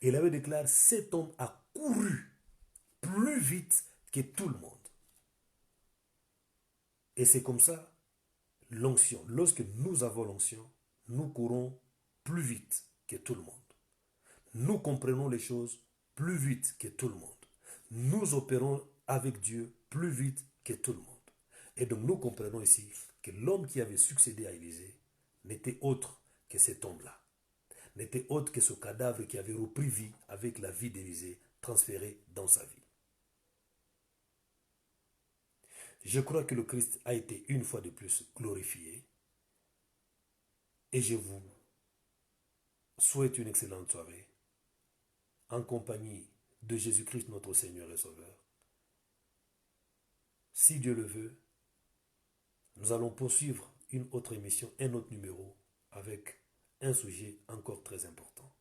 Et il avait déclaré, cet homme a couru plus vite que tout le monde. Et c'est comme ça, l'onction. Lorsque nous avons l'onction, nous courons plus vite que tout le monde. Nous comprenons les choses plus vite que tout le monde. Nous opérons avec Dieu plus vite que tout le monde. Et donc nous comprenons ici que l'homme qui avait succédé à Élisée n'était autre que cet homme-là. N'était autre que ce cadavre qui avait repris vie avec la vie d'Élisée transférée dans sa vie. Je crois que le Christ a été une fois de plus glorifié et je vous souhaite une excellente soirée en compagnie de Jésus-Christ notre Seigneur et Sauveur. Si Dieu le veut, nous allons poursuivre une autre émission, un autre numéro avec un sujet encore très important.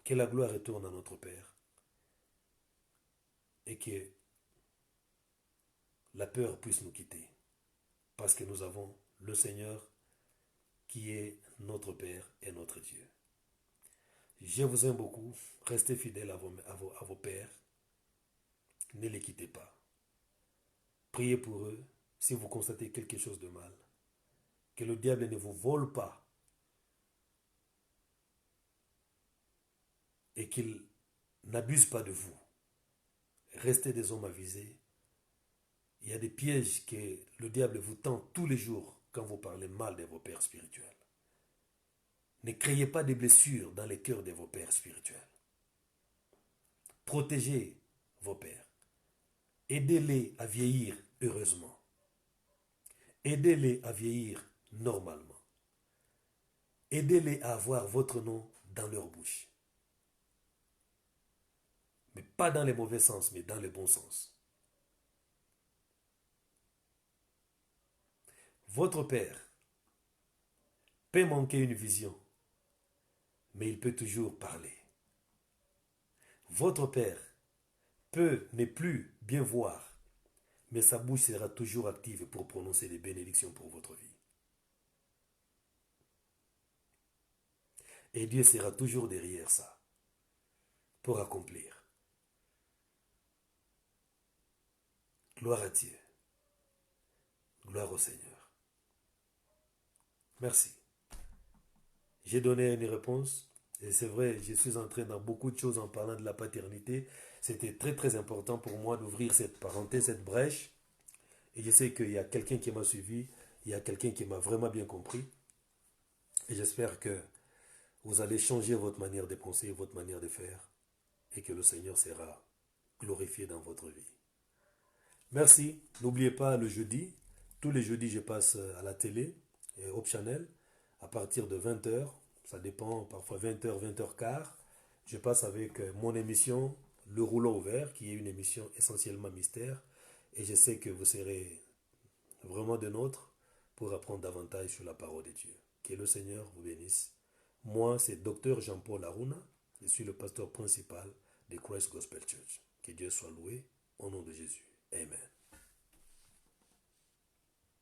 Que la gloire retourne à notre Père et que la peur puisse nous quitter parce que nous avons le Seigneur qui est notre Père et notre Dieu. Je vous aime beaucoup. Restez fidèles à vos pères. Ne les quittez pas. Priez pour eux si vous constatez quelque chose de mal. Que le diable ne vous vole pas et qu'il n'abuse pas de vous. Restez des hommes avisés. Il y a des pièges que le diable vous tend tous les jours quand vous parlez mal de vos pères spirituels. Ne créez pas de blessures dans les cœurs de vos pères spirituels. Protégez vos pères. Aidez-les à vieillir heureusement. Aidez-les à vieillir normalement. Aidez-les à avoir votre nom dans leur bouche. Mais pas dans les mauvais sens, mais dans le bon sens. Votre père peut manquer une vision, mais il peut toujours parler. Votre père peut ne plus bien voir, mais sa bouche sera toujours active pour prononcer des bénédictions pour votre vie. Et Dieu sera toujours derrière ça pour accomplir. Gloire à Dieu. Gloire au Seigneur. Merci. J'ai donné une réponse. Et c'est vrai, je suis entré dans beaucoup de choses en parlant de la paternité. C'était très très important pour moi d'ouvrir cette parenthèse, cette brèche. Et je sais qu'il y a quelqu'un qui m'a suivi, il y a quelqu'un qui m'a vraiment bien compris. Et j'espère que vous allez changer votre manière de penser, votre manière de faire. Et que le Seigneur sera glorifié dans votre vie. Merci. N'oubliez pas le jeudi. Tous les jeudis, je passe à la télé, Hope Channel, à partir de 20h. Ça dépend, parfois 20h, 20h15. Je passe avec mon émission, Le Rouleau Ouvert, qui est une émission essentiellement mystère. Et je sais que vous serez vraiment de nôtres pour apprendre davantage sur la parole de Dieu. Que le Seigneur vous bénisse. Moi, c'est Dr Jean-Paul Aruna. Je suis le pasteur principal de Christ Gospel Church. Que Dieu soit loué au nom de Jésus. Amen.